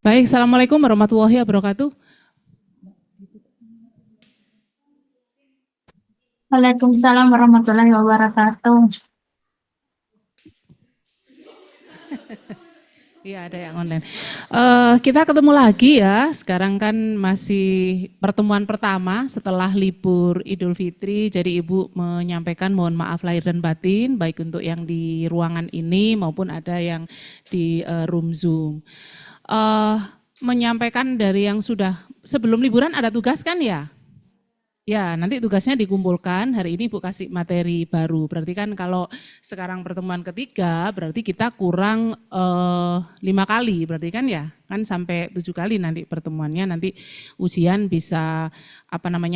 Baik, Assalamualaikum warahmatullahi wabarakatuh. Waalaikumsalam warahmatullahi wabarakatuh. Iya, ada yang online. Kita ketemu lagi ya, sekarang kan masih pertemuan pertama setelah libur Idul Fitri, jadi Ibu menyampaikan mohon maaf lahir dan batin, baik untuk yang di ruangan ini maupun ada yang di room Zoom. Menyampaikan dari yang sudah, sebelum liburan ada tugas kan ya? Ya, nanti tugasnya dikumpulkan, hari ini Ibu kasih materi baru. Berarti kan kalau sekarang pertemuan ketiga, berarti kita kurang 5 kali, berarti kan ya? Kan sampai 7 kali nanti pertemuannya, nanti ujian bisa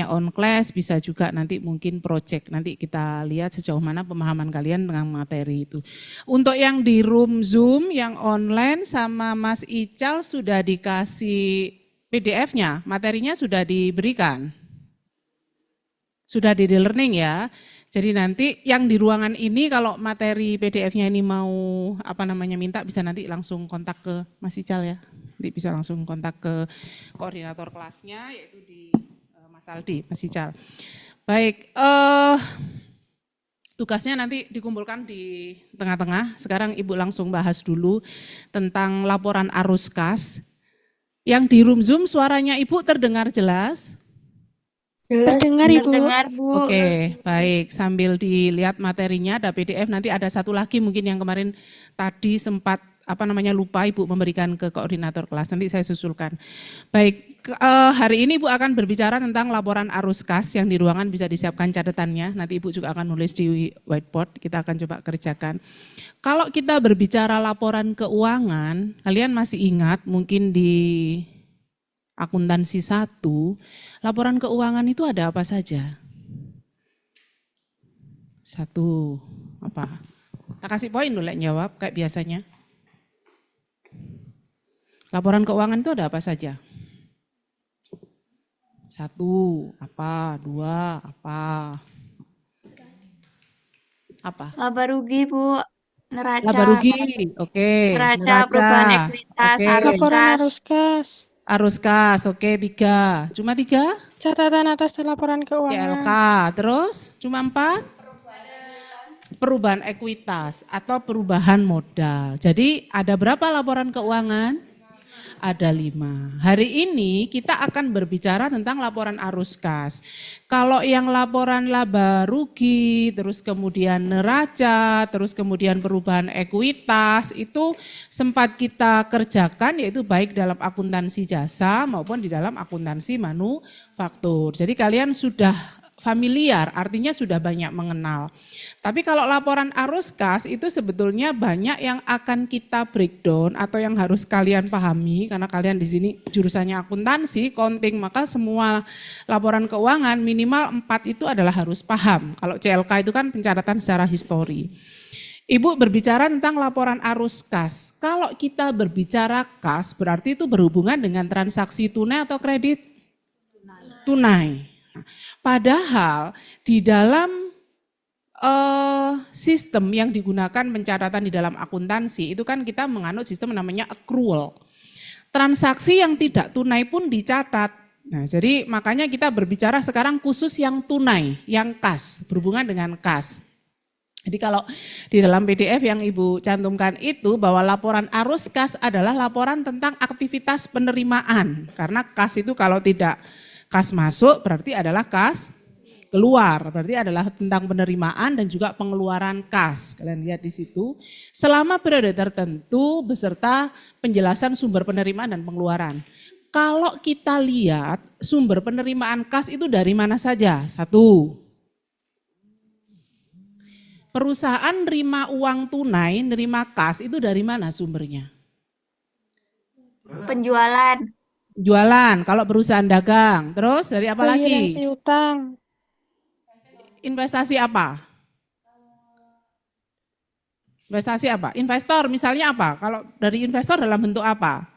on class, bisa juga nanti mungkin project. Nanti kita lihat sejauh mana pemahaman kalian dengan materi itu. Untuk yang di room Zoom, yang online sama Mas Ical sudah dikasih PDF-nya, materinya sudah diberikan. Sudah di learning ya. Jadi nanti yang di ruangan ini kalau materi PDF-nya ini mau minta bisa nanti langsung kontak ke Mas Ical ya. Nanti bisa langsung kontak ke koordinator kelasnya yaitu di Mas Aldi, Mas Ical. Baik, tugasnya nanti dikumpulkan di tengah-tengah. Sekarang Ibu langsung bahas dulu tentang laporan arus kas. Yang di room Zoom suaranya Ibu terdengar jelas? Jelas Terdengar, Bu. Oke, baik. Sambil dilihat materinya, ada PDF. Nanti ada satu lagi mungkin yang kemarin tadi sempat lupa Ibu memberikan ke koordinator kelas. Nanti saya susulkan. Baik, hari ini Ibu akan berbicara tentang laporan arus kas yang di ruangan bisa disiapkan catatannya. Nanti Ibu juga akan nulis di whiteboard. Kita akan coba kerjakan. Kalau kita berbicara laporan keuangan, kalian masih ingat mungkin di akuntansi 1, laporan keuangan itu ada apa saja? 1, apa? Kita kasih poin dulu jawab kayak biasanya. Laporan keuangan itu ada apa saja? 1, apa? 2, apa? Apa? Laba rugi, Bu. Neraca. Laba rugi, oke. Neraca, perubahan ekuitas, oke. arus Laporan kas. arus kas. Arus kas, oke 3. Cuma 3? Catatan atas laporan keuangan. CLK, terus cuma 4? Perubahan ekuitas atau perubahan modal. Jadi ada berapa laporan keuangan? Ada 5. Hari ini kita akan berbicara tentang laporan arus kas. Kalau yang laporan laba rugi, terus kemudian neraca, terus kemudian perubahan ekuitas, itu sempat kita kerjakan yaitu baik dalam akuntansi jasa maupun di dalam akuntansi manufaktur. Jadi kalian sudah familiar, artinya sudah banyak mengenal. Tapi kalau laporan arus kas itu sebetulnya banyak yang akan kita breakdown atau yang harus kalian pahami karena kalian di sini jurusannya akuntansi, accounting, maka semua laporan keuangan minimal 4 itu adalah harus paham. Kalau CLK itu kan pencatatan secara histori. Ibu berbicara tentang laporan arus kas. Kalau kita berbicara kas berarti itu berhubungan dengan transaksi tunai atau kredit? Tunai. Padahal di dalam sistem yang digunakan pencatatan di dalam akuntansi itu kan kita menganut sistem namanya accrual. Transaksi yang tidak tunai pun dicatat. Nah, jadi makanya kita berbicara sekarang khusus yang tunai, yang kas, berhubungan dengan kas. Jadi kalau di dalam PDF yang Ibu cantumkan itu bahwa laporan arus kas adalah laporan tentang aktivitas penerimaan. Karena kas itu kalau tidak kas masuk berarti adalah kas keluar, berarti adalah tentang penerimaan dan juga pengeluaran kas. Kalian lihat di situ, selama periode tertentu beserta penjelasan sumber penerimaan dan pengeluaran. Kalau kita lihat sumber penerimaan kas itu dari mana saja? 1, perusahaan nerima uang tunai, nerima kas itu dari mana sumbernya? Penjualan. Jualan, kalau perusahaan dagang. Terus dari apa lagi? Asuransi utang. Investasi apa? Investasi apa? Investor misalnya apa? Kalau dari investor dalam bentuk apa?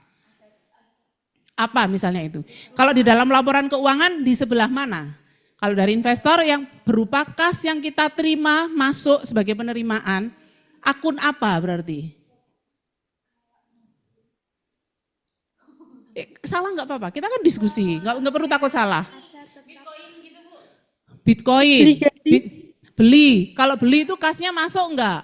Apa misalnya itu? Kalau di dalam laporan keuangan di sebelah mana? Kalau dari investor yang berupa kas yang kita terima masuk sebagai penerimaan, akun apa berarti? Salah nggak apa-apa, kita kan diskusi, nggak perlu takut salah. Bitcoin, Beli gak sih? beli. Kalau beli itu kasnya masuk nggak?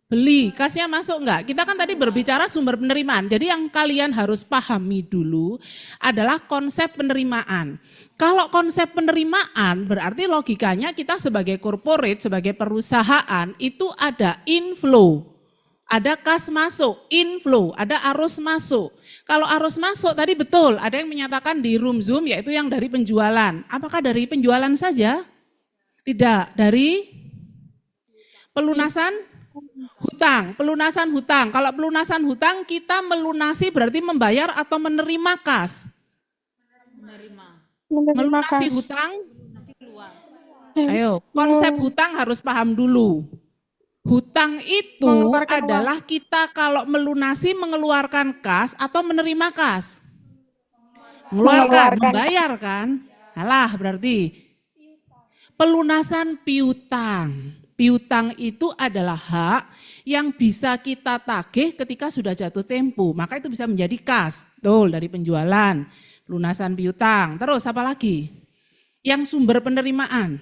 Beli, kasnya masuk enggak? Kita kan tadi berbicara sumber penerimaan. Jadi yang kalian harus pahami dulu adalah konsep penerimaan. Kalau konsep penerimaan berarti logikanya kita sebagai corporate, sebagai perusahaan itu ada inflow. Ada kas masuk, inflow, ada arus masuk. Kalau arus masuk tadi betul, ada yang menyatakan di room Zoom yaitu yang dari penjualan. Apakah dari penjualan saja? Tidak, dari pelunasan hutang, pelunasan hutang. Kalau pelunasan hutang kita melunasi berarti membayar atau menerima kas? Melunasi kas. hutang? Ayo, konsep hutang harus paham dulu. Hutang itu Mengeluarkan adalah kita kalau melunasi mengeluarkan kas atau menerima kas? Mengeluarkan, membayar kan? Alah berarti pelunasan piutang. Piutang itu adalah hak yang bisa kita tagih ketika sudah jatuh tempo. Maka itu bisa menjadi kas. Betul, dari penjualan, pelunasan piutang. Terus apa lagi? Yang sumber penerimaan.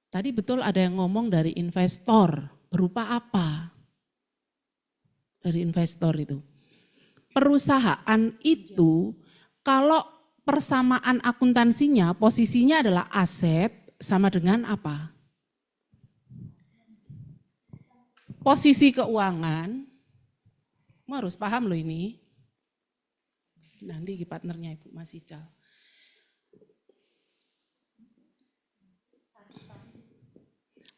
Tadi betul ada yang ngomong dari investor. Berupa apa? Dari investor itu. Perusahaan itu kalau persamaan akuntansinya, posisinya adalah aset sama dengan apa? Posisi keuangan, kamu harus paham loh ini. Nanti partnernya Ibu Mas Ical.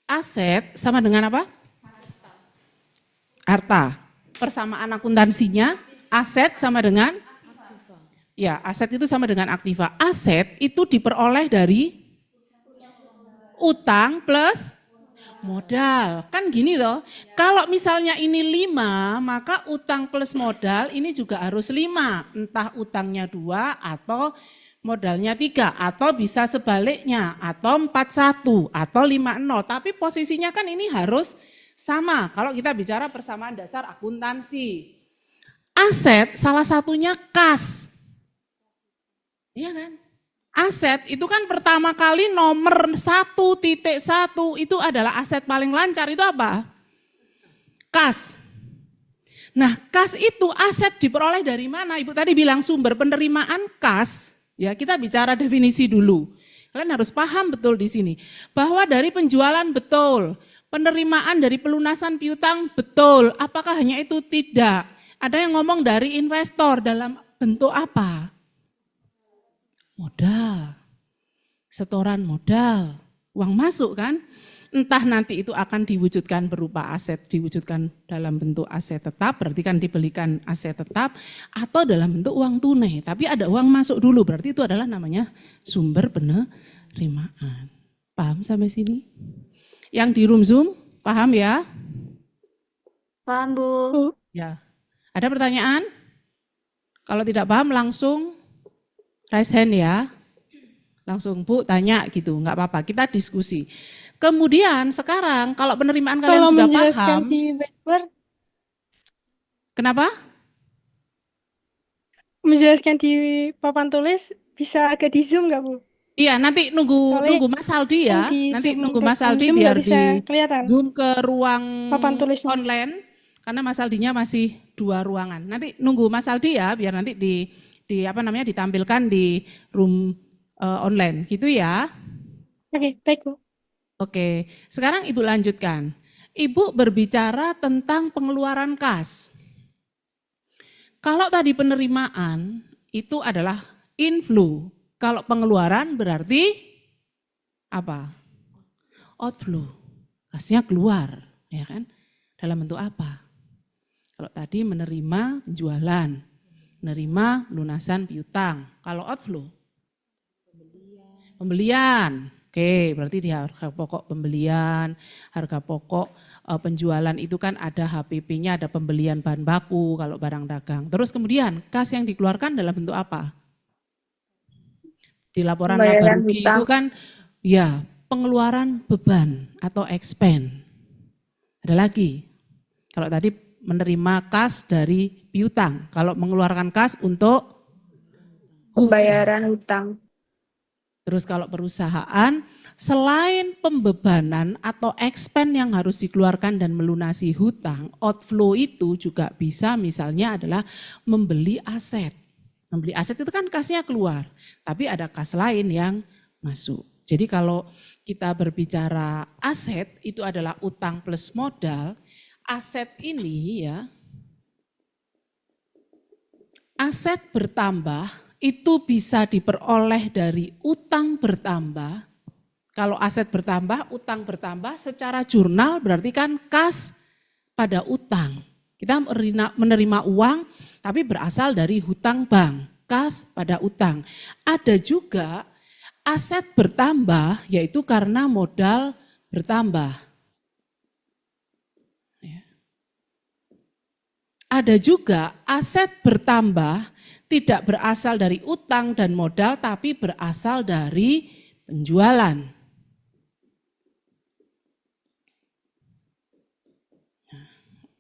Aset sama dengan apa? Harta. Persamaan akuntansinya, aset sama dengan? Ya, aset itu sama dengan aktiva. Aset itu diperoleh dari utang plus modal. Kan gini loh, kalau misalnya ini 5, maka utang plus modal ini juga harus 5. Entah utangnya 2 atau modalnya 3. Atau bisa sebaliknya, atau 41, atau 50. Tapi posisinya kan ini harus sama. Kalau kita bicara persamaan dasar akuntansi. Aset salah satunya kas. Iya kan? Aset itu kan pertama kali nomor 1.1 itu adalah aset paling lancar, itu apa? Kas. Nah kas itu aset diperoleh dari mana? Ibu tadi bilang sumber penerimaan kas, ya kita bicara definisi dulu. Kalian harus paham betul di sini, bahwa dari penjualan betul, penerimaan dari pelunasan piutang betul, apakah hanya itu? Tidak. Ada yang ngomong dari investor dalam bentuk apa? Modal, setoran modal, uang masuk kan? Entah nanti itu akan diwujudkan berupa aset, diwujudkan dalam bentuk aset tetap, berarti kan dibelikan aset tetap, atau dalam bentuk uang tunai. Tapi ada uang masuk dulu, berarti itu adalah namanya sumber penerimaan. Paham sampai sini? Yang di room Zoom, paham ya? Paham, Bu. Ya. Ada pertanyaan? Kalau tidak paham langsung raise hand ya, langsung Bu tanya gitu, nggak apa-apa, kita diskusi. Kemudian sekarang kalau penerimaan kalian Kalau sudah menjelaskan paham, di whiteboard, kenapa? menjelaskan di papan tulis bisa agak di zoom nggak Bu? Iya nanti Soalnya nunggu Mas Aldi ya, yang di nanti zoom nunggu Mas Aldi zoom biar nggak bisa di kelihatan zoom ke ruang papan tulisnya. online, karena Mas Aldinya masih 2 ruangan. Nanti nunggu Mas Aldi ya, biar nanti di apa namanya ditampilkan di room online, gitu ya. Oke, baik Bu. Oke, sekarang Ibu lanjutkan. Ibu berbicara tentang pengeluaran kas. Kalau tadi penerimaan itu adalah inflow. Kalau pengeluaran berarti apa? Outflow. Kasnya keluar, ya kan? Dalam bentuk apa? Kalau tadi menerima penjualan, menerima lunasan piutang. Kalau outflow? Pembelian. Oke, berarti di harga pokok pembelian, harga pokok penjualan itu kan ada HPP-nya, ada pembelian bahan baku kalau barang dagang. Terus kemudian kas yang dikeluarkan dalam bentuk apa? Di laporan laba rugi itu kan ya pengeluaran beban atau expense. Ada lagi, kalau tadi menerima kas dari piutang. Kalau mengeluarkan kas untuk Pembayaran hutang. terus kalau perusahaan, selain pembebanan atau expense yang harus dikeluarkan dan melunasi hutang, outflow itu juga bisa misalnya adalah membeli aset. Membeli aset itu kan kasnya keluar, tapi ada kas lain yang masuk. Jadi kalau kita berbicara aset itu adalah utang plus modal, aset ini ya, aset bertambah itu bisa diperoleh dari utang bertambah. Kalau aset bertambah, utang bertambah secara jurnal berarti kan kas pada utang. Kita menerima uang tapi berasal dari hutang bank, kas pada utang. Ada juga aset bertambah yaitu karena modal bertambah. Ada juga aset bertambah tidak berasal dari utang dan modal tapi berasal dari penjualan.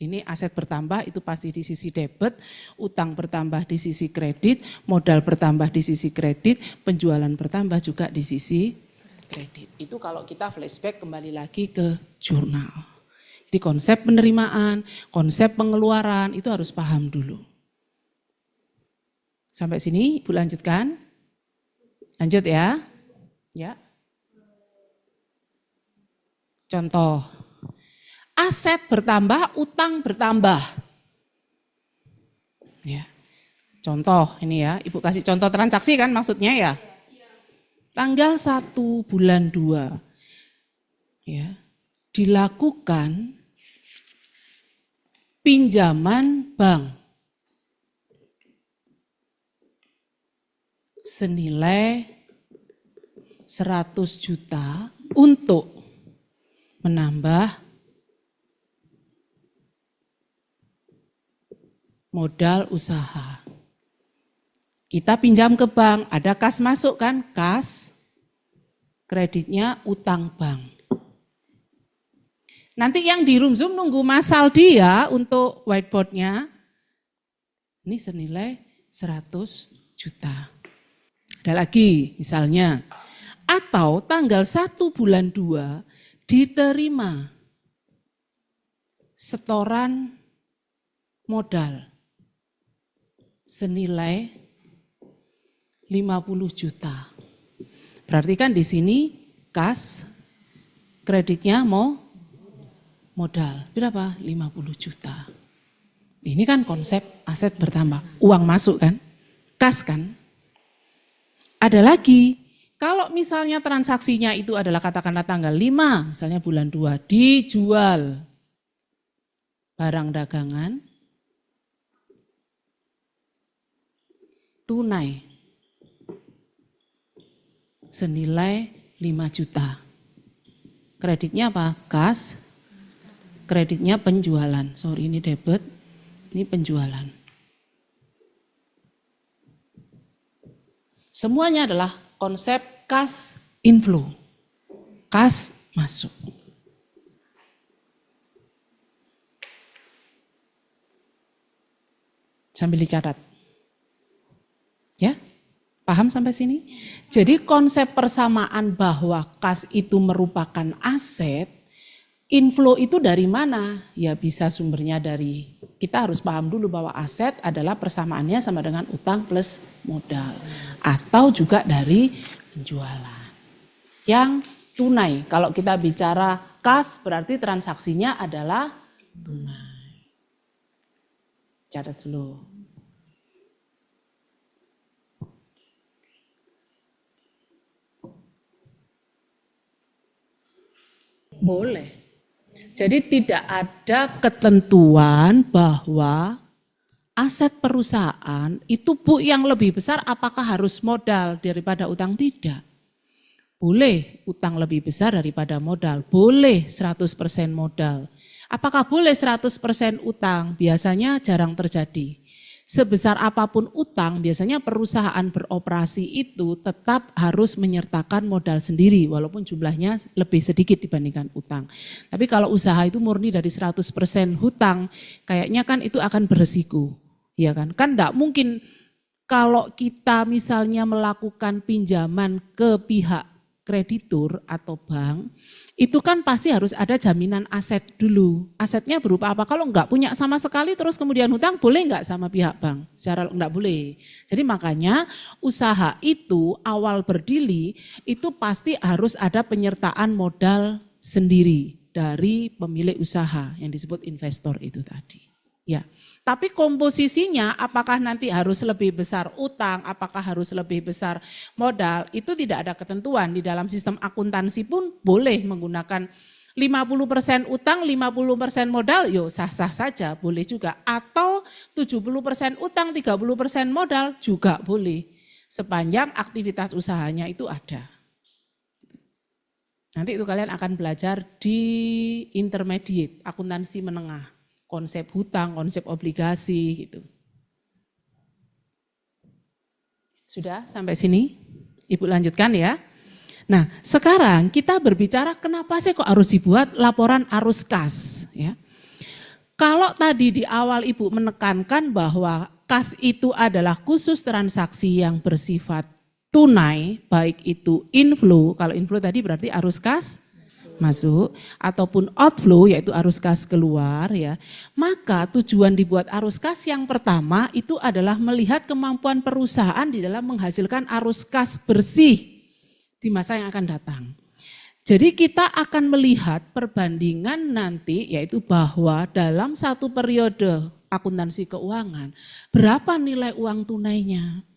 Ini aset bertambah itu pasti di sisi debit, utang bertambah di sisi kredit, modal bertambah di sisi kredit, penjualan bertambah juga di sisi kredit. Itu kalau kita flashback kembali lagi ke jurnal. Jadi konsep penerimaan, konsep pengeluaran itu harus paham dulu. Sampai sini Ibu lanjutkan. Lanjut ya. Ya. Contoh. Aset bertambah, utang bertambah. Ya. Contoh ini ya, Ibu kasih contoh transaksi kan maksudnya ya. Tanggal 1 bulan 2 ya, dilakukan pinjaman bank senilai 100 juta untuk menambah modal usaha. Kita pinjam ke bank, ada kas masuk kan? Kas, kreditnya utang bank. Nanti yang di room Zoom nunggu Mas Saldi ya untuk whiteboardnya. Ini senilai 100 juta. Ada lagi misalnya, atau tanggal 1 bulan 2 diterima setoran modal senilai 50 juta. Berarti kan di sini kas, kreditnya mau modal. Berapa? 50 juta. Ini kan konsep aset bertambah. Uang masuk kan? Kas kan? Ada lagi, kalau misalnya transaksinya itu adalah katakanlah tanggal 5, misalnya bulan 2, dijual barang dagangan, tunai senilai 5 juta. Kreditnya apa? Kas, kreditnya penjualan. Sorry ini debit, ini penjualan. Semuanya adalah konsep kas inflow, kas masuk. Sambil dicatat. Ya, paham sampai sini? Jadi konsep persamaan bahwa kas itu merupakan aset, inflow itu dari mana? Ya bisa sumbernya dari, kita harus paham dulu bahwa aset adalah persamaannya sama dengan utang plus modal. Atau juga dari penjualan. Yang tunai, kalau kita bicara kas berarti transaksinya adalah tunai. Catat dulu. Boleh. Jadi tidak ada ketentuan bahwa aset perusahaan itu Bu yang lebih besar apakah harus modal daripada utang? Tidak. Boleh utang lebih besar daripada modal, boleh 100% modal. Apakah boleh 100% utang? Biasanya jarang terjadi. sebesar apapun utang, biasanya perusahaan beroperasi itu tetap harus menyertakan modal sendiri walaupun jumlahnya lebih sedikit dibandingkan utang. Tapi kalau usaha itu murni dari 100% hutang, kayaknya kan itu akan beresiko. Ya kan? Kan enggak mungkin kalau kita misalnya melakukan pinjaman ke pihak kreditur atau bank, itu kan pasti harus ada jaminan aset dulu. Asetnya berupa apa? Kalau enggak punya sama sekali terus kemudian hutang, boleh enggak sama pihak bank? Secara enggak boleh. Jadi makanya usaha itu awal berdiri itu pasti harus ada penyertaan modal sendiri dari pemilik usaha yang disebut investor itu tadi. Ya. Tapi komposisinya apakah nanti harus lebih besar utang, apakah harus lebih besar modal, itu tidak ada ketentuan. Di dalam sistem akuntansi pun boleh menggunakan 50% utang, 50% modal, yo sah-sah saja, boleh juga. Atau 70% utang, 30% modal juga boleh. Sepanjang aktivitas usahanya itu ada. Nanti itu kalian akan belajar di intermediate, akuntansi menengah. Konsep hutang, konsep obligasi gitu. Sudah sampai sini? Ibu lanjutkan ya. Nah, sekarang kita berbicara kenapa sih kok harus dibuat laporan arus kas ya. Kalau tadi di awal Ibu menekankan bahwa kas itu adalah khusus transaksi yang bersifat tunai, baik itu inflow, kalau inflow tadi berarti arus kas masuk, ataupun outflow yaitu arus kas keluar ya, maka tujuan dibuat arus kas yang pertama itu adalah melihat kemampuan perusahaan di dalam menghasilkan arus kas bersih di masa yang akan datang. Jadi kita akan melihat perbandingan nanti yaitu bahwa dalam satu periode akuntansi keuangan berapa nilai uang tunainya.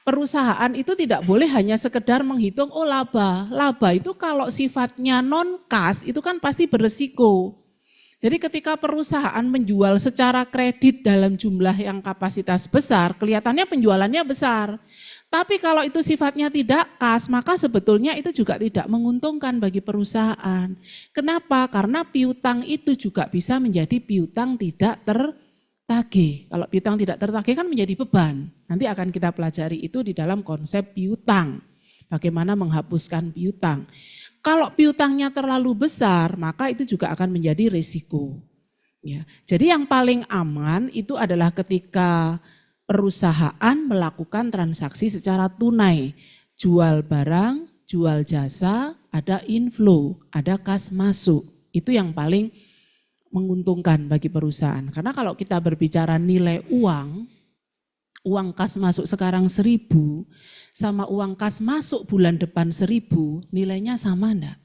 Perusahaan itu tidak boleh hanya sekedar menghitung oh laba. Laba itu kalau sifatnya non-kas itu kan pasti beresiko. Jadi ketika perusahaan menjual secara kredit dalam jumlah yang kapasitas besar, kelihatannya penjualannya besar. Tapi kalau itu sifatnya tidak kas, maka sebetulnya itu juga tidak menguntungkan bagi perusahaan. Kenapa? Karena piutang itu juga bisa menjadi piutang tidak tertagih. Kalau piutang tidak tertagih kan menjadi beban. Nanti akan kita pelajari itu di dalam konsep piutang. Bagaimana menghapuskan piutang. Kalau piutangnya terlalu besar, maka itu juga akan menjadi risiko. Ya. Jadi yang paling aman itu adalah ketika perusahaan melakukan transaksi secara tunai. Jual barang, jual jasa, ada inflow, ada kas masuk. Itu yang paling menguntungkan bagi perusahaan. Karena kalau kita berbicara nilai uang kas masuk sekarang 1.000 sama uang kas masuk bulan depan 1.000, nilainya sama enggak?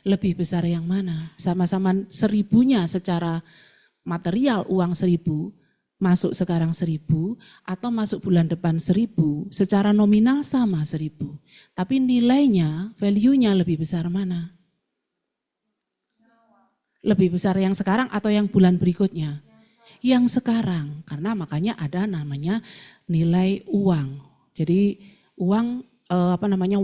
Lebih besar yang mana? Sama-sama 1.000-nya secara material uang 1.000, masuk sekarang 1.000 atau masuk bulan depan 1.000, secara nominal sama 1.000. Tapi nilainya, value-nya lebih besar mana? Lebih besar yang sekarang atau yang bulan berikutnya? Yang sekarang, karena makanya ada namanya nilai uang. Jadi uang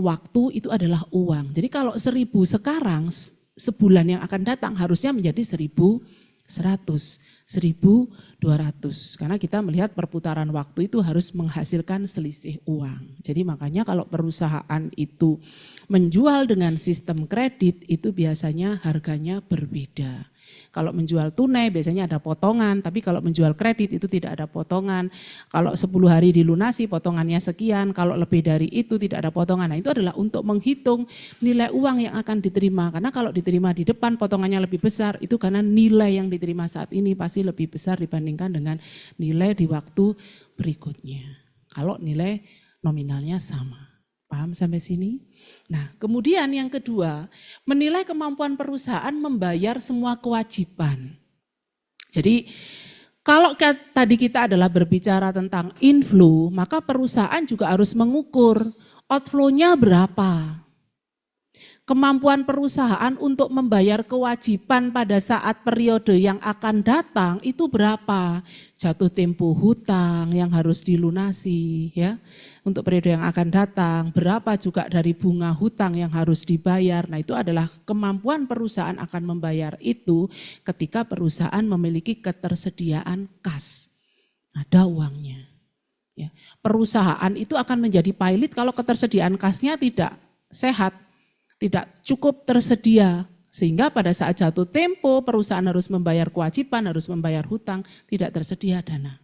waktu itu adalah uang. Jadi kalau 1.000 sekarang sebulan yang akan datang harusnya menjadi 1.100, 1.200. Karena kita melihat perputaran waktu itu harus menghasilkan selisih uang. Jadi makanya kalau perusahaan itu menjual dengan sistem kredit itu biasanya harganya berbeda. Kalau menjual tunai biasanya ada potongan, tapi kalau menjual kredit itu tidak ada potongan. Kalau 10 hari dilunasi potongannya sekian, kalau lebih dari itu tidak ada potongan. Nah itu adalah untuk menghitung nilai uang yang akan diterima. Karena kalau diterima di depan potongannya lebih besar, itu karena nilai yang diterima saat ini pasti lebih besar dibandingkan dengan nilai di waktu berikutnya. Kalau nilai nominalnya sama. Paham sampai sini? Nah, kemudian yang kedua, menilai kemampuan perusahaan membayar semua kewajiban. Jadi, kalau tadi kita adalah berbicara tentang inflow, maka perusahaan juga harus mengukur outflow-nya berapa. Kemampuan perusahaan untuk membayar kewajiban pada saat periode yang akan datang itu berapa? Jatuh tempo hutang yang harus dilunasi ya. Untuk periode yang akan datang, berapa juga dari bunga hutang yang harus dibayar. Nah, itu adalah kemampuan perusahaan akan membayar itu ketika perusahaan memiliki ketersediaan kas. ada uangnya. Ya. Perusahaan itu akan menjadi pilot kalau ketersediaan kasnya tidak sehat, tidak cukup tersedia. Sehingga pada saat jatuh tempo perusahaan harus membayar kewajiban, harus membayar hutang, tidak tersedia dana.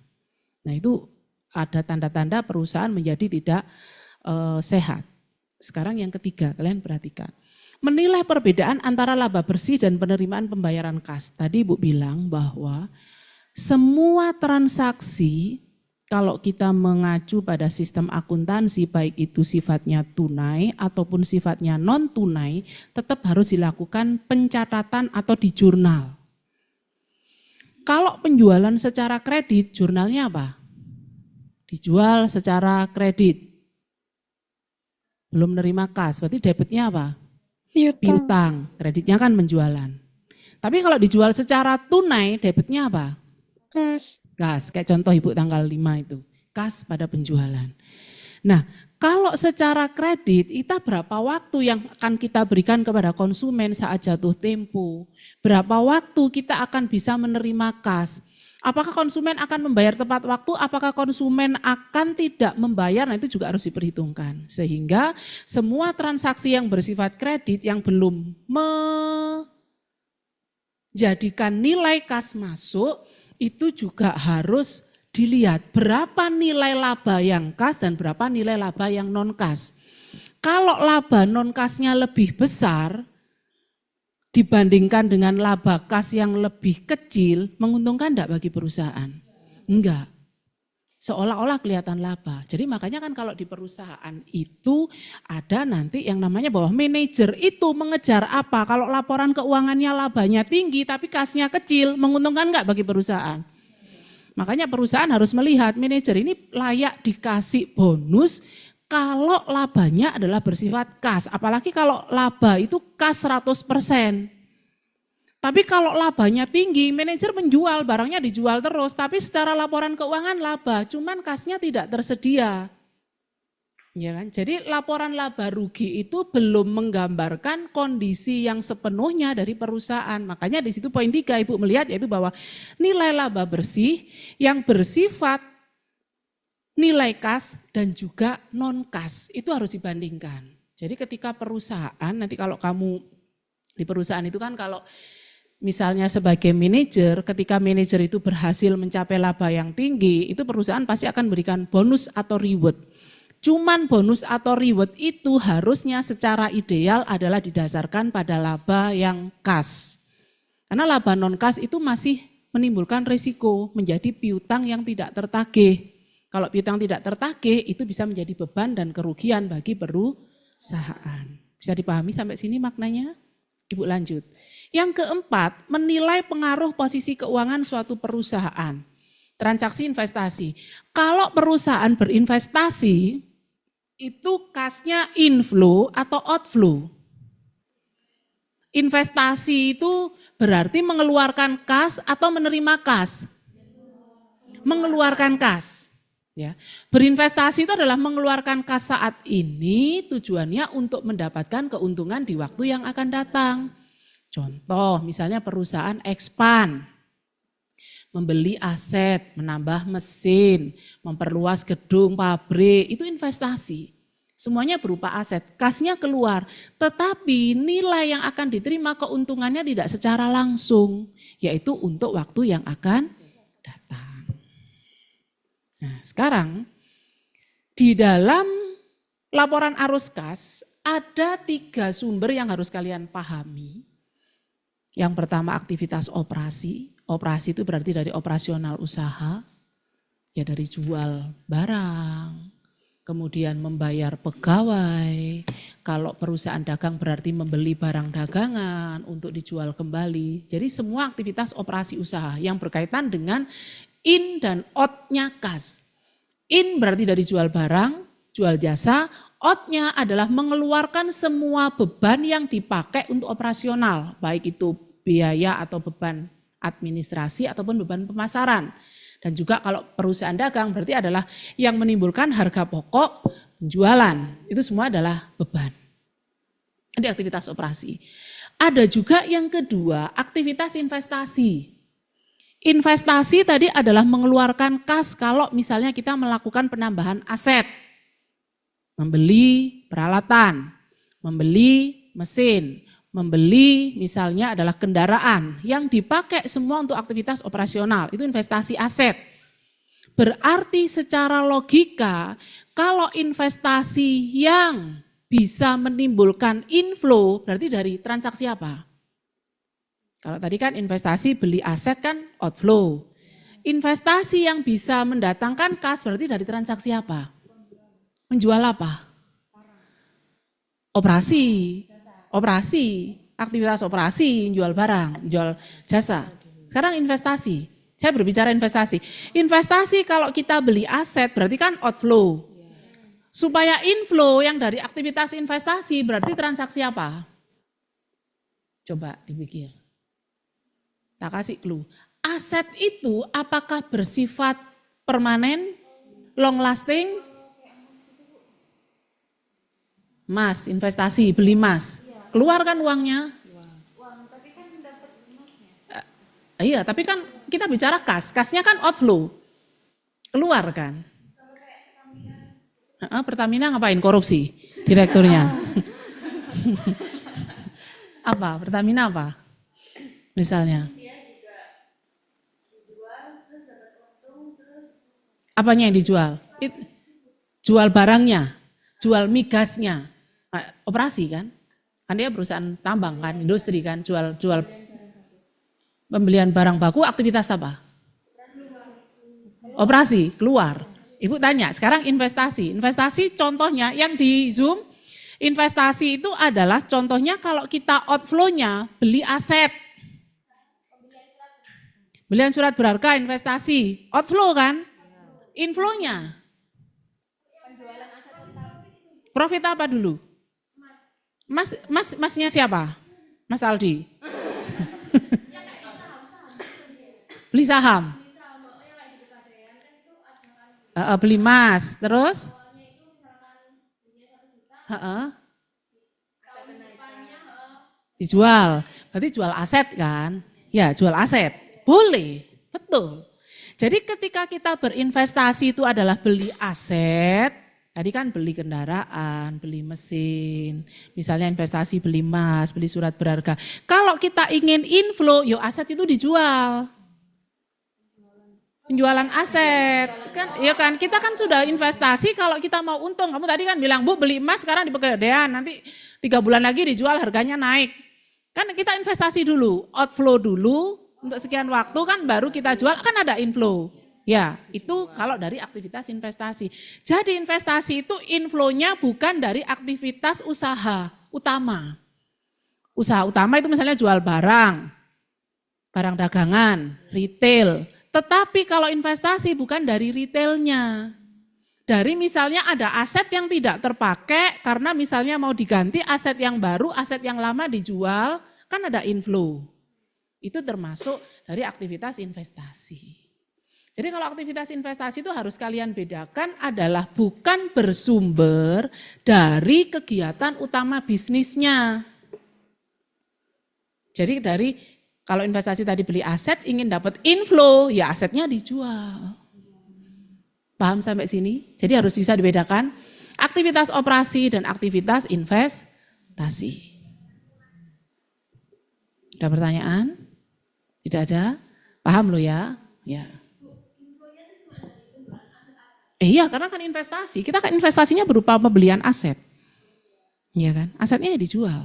Nah itu ada tanda-tanda perusahaan menjadi tidak sehat. Sekarang yang ketiga, kalian perhatikan. Menilai perbedaan antara laba bersih dan penerimaan pembayaran kas. Tadi Ibu bilang bahwa semua transaksi kalau kita mengacu pada sistem akuntansi baik itu sifatnya tunai ataupun sifatnya non tunai tetap harus dilakukan pencatatan atau di jurnal. Kalau penjualan secara kredit, jurnalnya apa? Dijual secara kredit. Belum menerima kas, berarti debitnya apa? Piutang, kreditnya kan penjualan. Tapi kalau dijual secara tunai, debitnya apa? Kas, kayak contoh Ibu tanggal 5 itu, kas pada penjualan. Nah, kalau secara kredit, kita berapa waktu yang akan kita berikan kepada konsumen saat jatuh tempo? Berapa waktu kita akan bisa menerima kas? Apakah konsumen akan membayar tepat waktu? Apakah konsumen akan tidak membayar? Nah itu juga harus diperhitungkan. Sehingga semua transaksi yang bersifat kredit yang belum menjadikan nilai kas masuk, itu juga harus dilihat berapa nilai laba yang kas dan berapa nilai laba yang non kas. Kalau laba non kasnya lebih besar dibandingkan dengan laba kas yang lebih kecil, menguntungkan enggak bagi perusahaan? Enggak. Seolah-olah kelihatan laba. Jadi makanya kan kalau di perusahaan itu ada nanti yang namanya bahwa manajer itu mengejar apa? Kalau laporan keuangannya labanya tinggi tapi kasnya kecil, menguntungkan enggak bagi perusahaan? Makanya perusahaan harus melihat manajer ini layak dikasih bonus kalau labanya adalah bersifat kas, apalagi kalau laba itu kas 100%. Tapi kalau labanya tinggi, manajer menjual, barangnya dijual terus, tapi secara laporan keuangan laba, cuman kasnya tidak tersedia. Ya kan? Jadi laporan laba rugi itu belum menggambarkan kondisi yang sepenuhnya dari perusahaan. Makanya di situ poin 3 Ibu melihat yaitu bahwa nilai laba bersih yang bersifat nilai kas dan juga non kas itu harus dibandingkan. Jadi ketika perusahaan, nanti kalau kamu di perusahaan itu kan kalau misalnya sebagai manajer, ketika manajer itu berhasil mencapai laba yang tinggi, itu perusahaan pasti akan berikan bonus atau reward. Cuman bonus atau reward itu harusnya secara ideal adalah didasarkan pada laba yang kas. Karena laba non kas itu masih menimbulkan risiko menjadi piutang yang tidak tertagih. Kalau piutang tidak tertagih itu bisa menjadi beban dan kerugian bagi perusahaan. Bisa dipahami sampai sini maknanya? Ibu lanjut. Yang keempat, menilai pengaruh posisi keuangan suatu perusahaan. Transaksi investasi. Kalau perusahaan berinvestasi, itu kasnya inflow atau outflow. Investasi itu berarti mengeluarkan kas atau menerima kas? Mengeluarkan kas. Ya, berinvestasi itu adalah mengeluarkan kas saat ini tujuannya untuk mendapatkan keuntungan di waktu yang akan datang. Contoh misalnya perusahaan expand, membeli aset, menambah mesin, memperluas gedung, pabrik, itu investasi. Semuanya berupa aset, kasnya keluar, tetapi nilai yang akan diterima keuntungannya tidak secara langsung, yaitu untuk waktu yang akan datang. Nah sekarang di dalam laporan arus kas ada 3 sumber yang harus kalian pahami. Yang pertama aktivitas operasi, operasi itu berarti dari operasional usaha, ya dari jual barang, kemudian membayar pegawai, kalau perusahaan dagang berarti membeli barang dagangan untuk dijual kembali. Jadi semua aktivitas operasi usaha yang berkaitan dengan in dan out-nya kas. In berarti dari jual barang, jual jasa, out-nya adalah mengeluarkan semua beban yang dipakai untuk operasional, baik itu biaya atau beban administrasi ataupun beban pemasaran. Dan juga kalau perusahaan dagang berarti adalah yang menimbulkan harga pokok penjualan, itu semua adalah beban. Ini aktivitas operasi. Ada juga yang kedua, aktivitas investasi. Investasi tadi adalah mengeluarkan kas kalau misalnya kita melakukan penambahan aset. Membeli peralatan, membeli mesin, membeli misalnya adalah kendaraan yang dipakai semua untuk aktivitas operasional. Itu investasi aset. Berarti secara logika kalau investasi yang bisa menimbulkan inflow berarti dari transaksi apa? Kalau tadi kan investasi beli aset kan outflow. Investasi yang bisa mendatangkan kas berarti dari transaksi apa? Menjual apa? Operasi. Aktivitas operasi, jual barang, jual jasa. Sekarang investasi. Saya berbicara investasi. Investasi kalau kita beli aset berarti kan outflow. Supaya inflow yang dari aktivitas investasi berarti transaksi apa? Coba dipikir. Tak kasih clue. Aset itu apakah bersifat permanen, long lasting? Mas, investasi, beli emas. Keluarkan uangnya. Iya, tapi kan kita bicara kas. Kasnya kan outflow. Keluar kan? Pertamina ngapain? Korupsi direkturnya. Apa? Pertamina apa? Misalnya. Apanya yang dijual? Jual barangnya, jual migasnya, operasi kan? Kan dia perusahaan tambang kan, industri kan, jual pembelian barang baku, aktivitas apa? Operasi, keluar. Ibu tanya, sekarang investasi. Investasi contohnya yang di Zoom, investasi itu adalah contohnya kalau kita outflow-nya beli aset. Belian surat berharga investasi, outflow kan? Inflow-nya. Profit apa dulu? Masnya siapa? Mas Aldi. Beli saham. Beli emas, terus? Dijual. Berarti jual aset kan? Ya, jual aset. Boleh, betul. Jadi ketika kita berinvestasi itu adalah beli aset, tadi kan beli kendaraan, beli mesin, misalnya investasi beli emas, beli surat berharga. Kalau kita ingin inflow, yuk aset itu dijual. Penjualan aset, kan? Ya kan, kita kan sudah investasi kalau kita mau untung. Kamu tadi kan bilang, Bu beli emas sekarang di Pegadaian, nanti 3 bulan lagi dijual harganya naik. Kan kita investasi dulu, outflow dulu, untuk sekian waktu kan baru kita jual, kan ada inflow. Ya, itu kalau dari aktivitas investasi. Jadi investasi itu inflow-nya bukan dari aktivitas usaha utama. Usaha utama itu misalnya jual barang dagangan, retail. Tetapi kalau investasi bukan dari retailnya. Dari misalnya ada aset yang tidak terpakai karena misalnya mau diganti aset yang baru, aset yang lama dijual, kan ada inflow. Itu termasuk dari aktivitas investasi. Jadi kalau aktivitas investasi itu harus kalian bedakan adalah bukan bersumber dari kegiatan utama bisnisnya. Jadi kalau investasi tadi beli aset ingin dapat inflow, ya asetnya dijual. Paham sampai sini? Jadi harus bisa dibedakan aktivitas operasi dan aktivitas investasi. Ada pertanyaan? Tidak ada? Paham lo ya? Ya. Iya, karena kan investasi. Kita kan investasinya berupa pembelian aset. Iya kan? Asetnya ya dijual.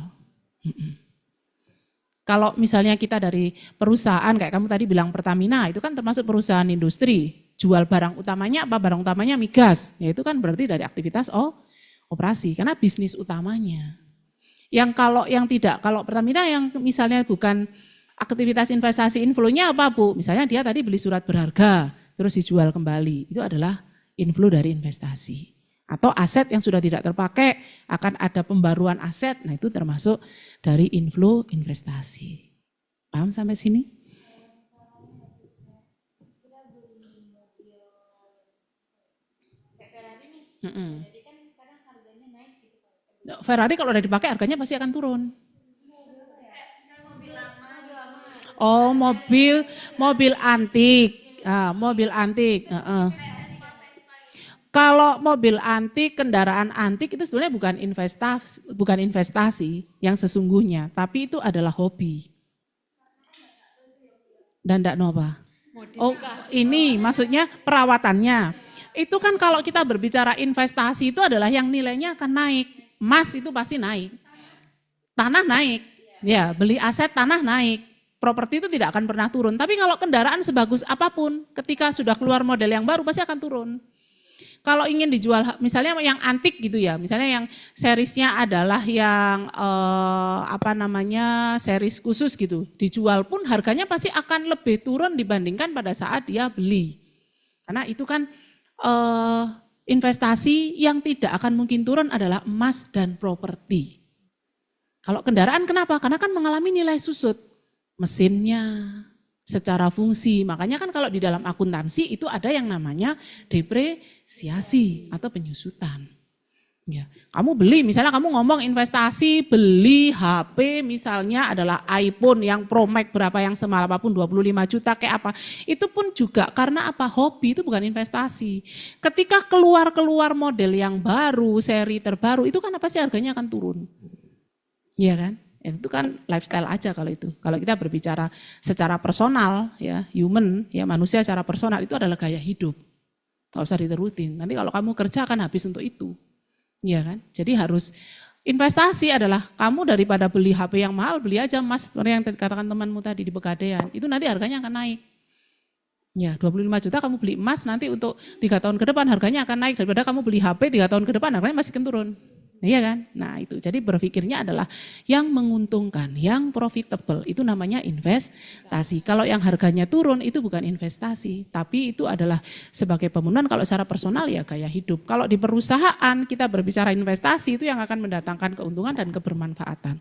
Kalau misalnya kita dari perusahaan, kayak kamu tadi bilang Pertamina, itu kan termasuk perusahaan industri. Jual barang utamanya apa? Barang utamanya migas. Ya itu kan berarti dari aktivitas operasi, karena bisnis utamanya. Kalau Pertamina yang misalnya bukan aktivitas investasi inflow-nya apa Bu? Misalnya dia tadi beli surat berharga, terus dijual kembali. Itu adalah inflow dari investasi. Atau aset yang sudah tidak terpakai, akan ada pembaruan aset. Nah itu termasuk dari inflow investasi. Paham sampai sini? Ferrari kalau udah dipakai harganya pasti akan turun. Oh, mobil antik. Mobil antik. Kalau mobil antik, kendaraan antik itu sebenarnya bukan investasi yang sesungguhnya, tapi itu adalah hobi. Dan enggak nova. Oh, ini maksudnya perawatannya. Itu kan kalau kita berbicara investasi itu adalah yang nilainya akan naik. Emas itu pasti naik. Tanah naik. Ya, beli aset tanah naik. Properti itu tidak akan pernah turun. Tapi kalau kendaraan sebagus apapun, ketika sudah keluar model yang baru pasti akan turun. Kalau ingin dijual, misalnya yang antik gitu ya, misalnya yang serisnya adalah yang seris khusus gitu, dijual pun harganya pasti akan lebih turun dibandingkan pada saat dia beli. Karena itu kan investasi yang tidak akan mungkin turun adalah emas dan properti. Kalau kendaraan kenapa? Karena kan mengalami nilai susut, mesinnya, secara fungsi. Makanya kan kalau di dalam akuntansi itu ada yang namanya depresiasi atau penyusutan. Ya, kamu beli, misalnya kamu ngomong investasi, beli HP misalnya adalah iPhone yang Pro Max berapa yang semahal apapun 25 juta kayak apa. Itu pun juga karena apa? Hobi, itu bukan investasi. Ketika keluar model yang baru, seri terbaru, itu kan pasti harganya akan turun. Iya kan? Itu kan lifestyle aja kalau itu. Kalau kita berbicara secara personal, ya human, ya manusia secara personal itu adalah gaya hidup. Gak usah diterutin. Nanti kalau kamu kerja akan habis untuk itu. Iya kan? Jadi harus investasi adalah kamu daripada beli HP yang mahal, beli aja emas. Seperti yang dikatakan temanmu tadi di Pegadaian. Itu nanti harganya akan naik. Ya 25 juta kamu beli emas nanti untuk 3 tahun ke depan harganya akan naik. Daripada kamu beli HP 3 tahun ke depan harganya masih akan turun. Iya kan? Nah itu, jadi berpikirnya adalah yang menguntungkan, yang profitable, itu namanya investasi. Kalau yang harganya turun itu bukan investasi, tapi itu adalah sebagai pemenuhan kalau secara personal ya gaya hidup. Kalau di perusahaan kita berbicara investasi itu yang akan mendatangkan keuntungan dan kebermanfaatan.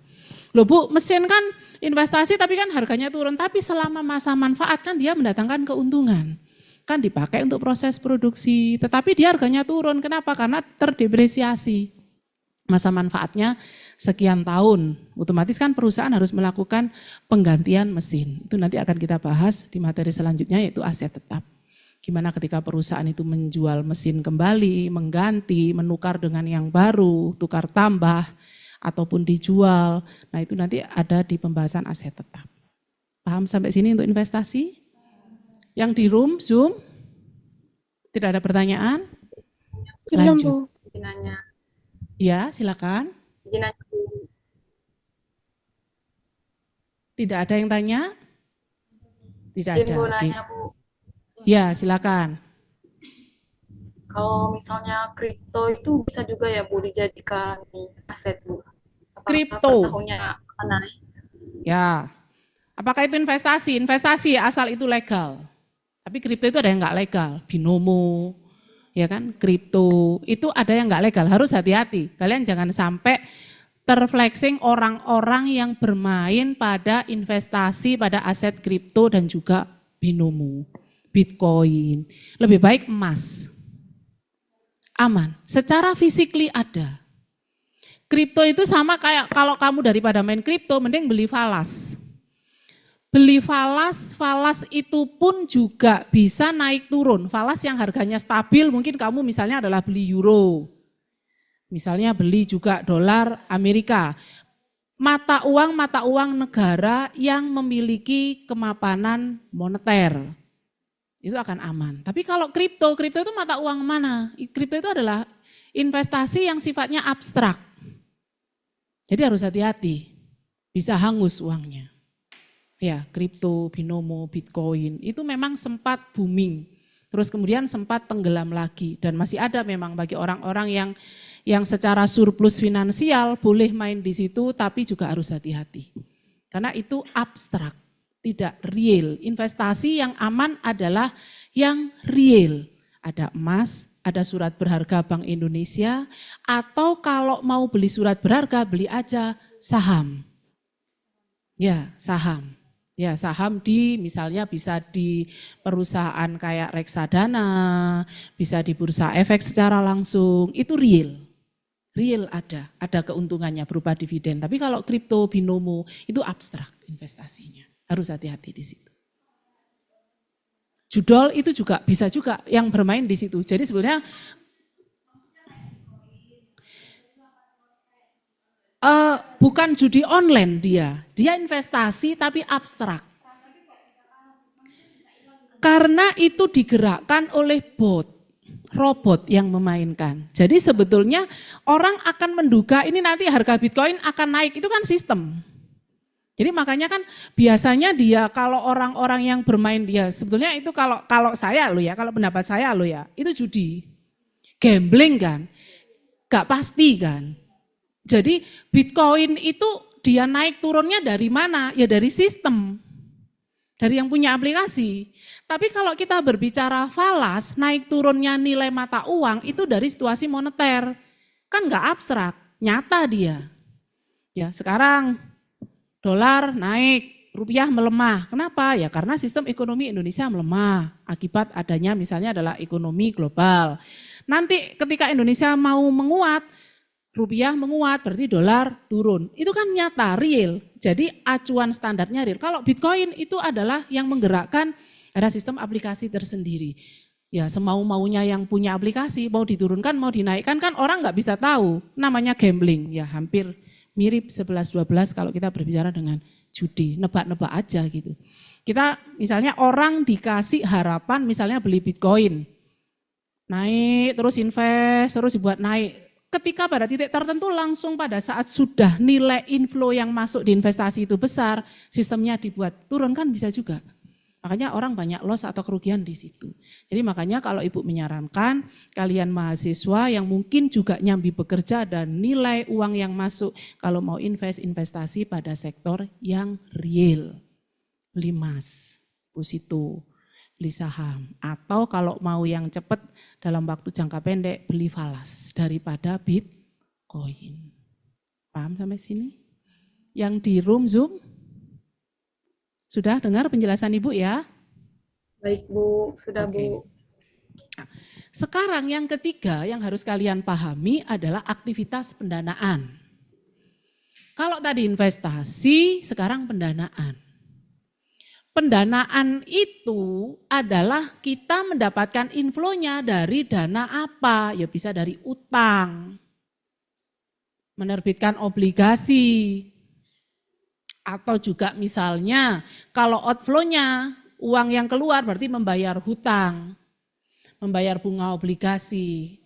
Loh Bu, mesin kan investasi tapi kan harganya turun, tapi selama masa manfaat kan dia mendatangkan keuntungan. Kan dipakai untuk proses produksi, tetapi dia harganya turun. Kenapa? Karena terdepresiasi. Masa manfaatnya sekian tahun, otomatis kan perusahaan harus melakukan penggantian mesin. Itu nanti akan kita bahas di materi selanjutnya yaitu aset tetap. Gimana ketika perusahaan itu menjual mesin kembali, mengganti, menukar dengan yang baru, tukar tambah, ataupun dijual. Nah itu nanti ada di pembahasan aset tetap. Paham sampai sini untuk investasi? Yang di room, Zoom? Tidak ada pertanyaan? Lanjut. Ya, silakan. Tidak ada yang tanya? Tidak ada. Nanya, Bu. Ya, silakan. Kalau misalnya kripto itu bisa juga ya Bu dijadikan aset Bu. Kripto. Tahunnya akan naik. Ya. Apakah itu investasi? Investasi asal itu legal. Tapi kripto itu ada yang nggak legal. Binomo, ya kan, kripto itu ada yang nggak legal, harus hati-hati. Kalian jangan sampai terflexing orang-orang yang bermain pada investasi pada aset kripto dan juga binomo, bitcoin. Lebih baik emas, aman. Secara physically ada. Kripto itu sama kayak kalau kamu daripada main kripto, mending beli falas. Beli falas itu pun juga bisa naik turun. Falas yang harganya stabil mungkin kamu misalnya adalah beli euro. Misalnya beli juga dolar Amerika. Mata uang negara yang memiliki kemapanan moneter. Itu akan aman. Tapi kalau kripto itu mata uang mana? Kripto itu adalah investasi yang sifatnya abstrak. Jadi harus hati-hati. Bisa hangus uangnya. Ya, kripto, binomo, bitcoin itu memang sempat booming. Terus kemudian sempat tenggelam lagi dan masih ada memang bagi orang-orang yang secara surplus finansial boleh main di situ tapi juga harus hati-hati. Karena itu abstrak, tidak real. Investasi yang aman adalah yang real. Ada emas, ada surat berharga Bank Indonesia atau kalau mau beli surat berharga beli aja saham. Ya, saham. Ya, saham misalnya bisa di perusahaan kayak reksadana, bisa di bursa efek secara langsung, itu real. Real ada keuntungannya berupa dividen. Tapi kalau kripto, binomo itu abstrak investasinya. Harus hati-hati di situ. Judol itu juga bisa juga yang bermain di situ. Jadi sebenarnya bukan judi online dia investasi tapi abstrak. Karena itu digerakkan oleh robot yang memainkan. Jadi sebetulnya orang akan menduga ini nanti harga Bitcoin akan naik, itu kan sistem. Jadi makanya kan biasanya dia kalau orang-orang yang bermain dia sebetulnya itu kalau saya lo ya, kalau pendapat saya lo ya, itu judi. Gambling kan. Gak pasti kan. Jadi Bitcoin itu dia naik turunnya dari mana? Ya dari sistem. Dari yang punya aplikasi. Tapi kalau kita berbicara falas, naik turunnya nilai mata uang itu dari situasi moneter. Kan gak abstrak, nyata dia. Ya, sekarang dolar naik, rupiah melemah. Kenapa? Ya karena sistem ekonomi Indonesia melemah. Akibat adanya misalnya adalah ekonomi global. Nanti ketika Indonesia mau menguat, rupiah menguat, berarti dolar turun. Itu kan nyata, real. Jadi acuan standarnya real. Kalau Bitcoin itu adalah yang menggerakkan ada sistem aplikasi tersendiri. Ya semau-maunya yang punya aplikasi, mau diturunkan, mau dinaikkan kan orang nggak bisa tahu. Namanya gambling, ya hampir mirip 11-12 kalau kita berbicara dengan judi, nebak-nebak aja gitu. Kita misalnya orang dikasih harapan misalnya beli Bitcoin, naik terus invest, terus dibuat naik. Ketika pada titik tertentu langsung pada saat sudah nilai inflow yang masuk di investasi itu besar, sistemnya dibuat turun kan bisa juga. Makanya orang banyak loss atau kerugian di situ. Jadi makanya kalau Ibu menyarankan kalian mahasiswa yang mungkin juga nyambi bekerja dan nilai uang yang masuk kalau mau investasi pada sektor yang real. Beli emas, deposito, beli saham. Atau kalau mau yang cepat dalam waktu jangka pendek beli falas daripada Bitcoin. Paham sampai sini? Yang di room Zoom? Sudah dengar penjelasan Ibu ya? Baik Bu, sudah Oke. Bu. Sekarang yang ketiga yang harus kalian pahami adalah aktivitas pendanaan. Kalau tadi investasi, sekarang pendanaan. Pendanaan itu adalah kita mendapatkan inflow-nya dari dana apa? Ya bisa dari utang, menerbitkan obligasi, atau juga misalnya kalau outflow-nya uang yang keluar berarti membayar hutang, membayar bunga obligasi.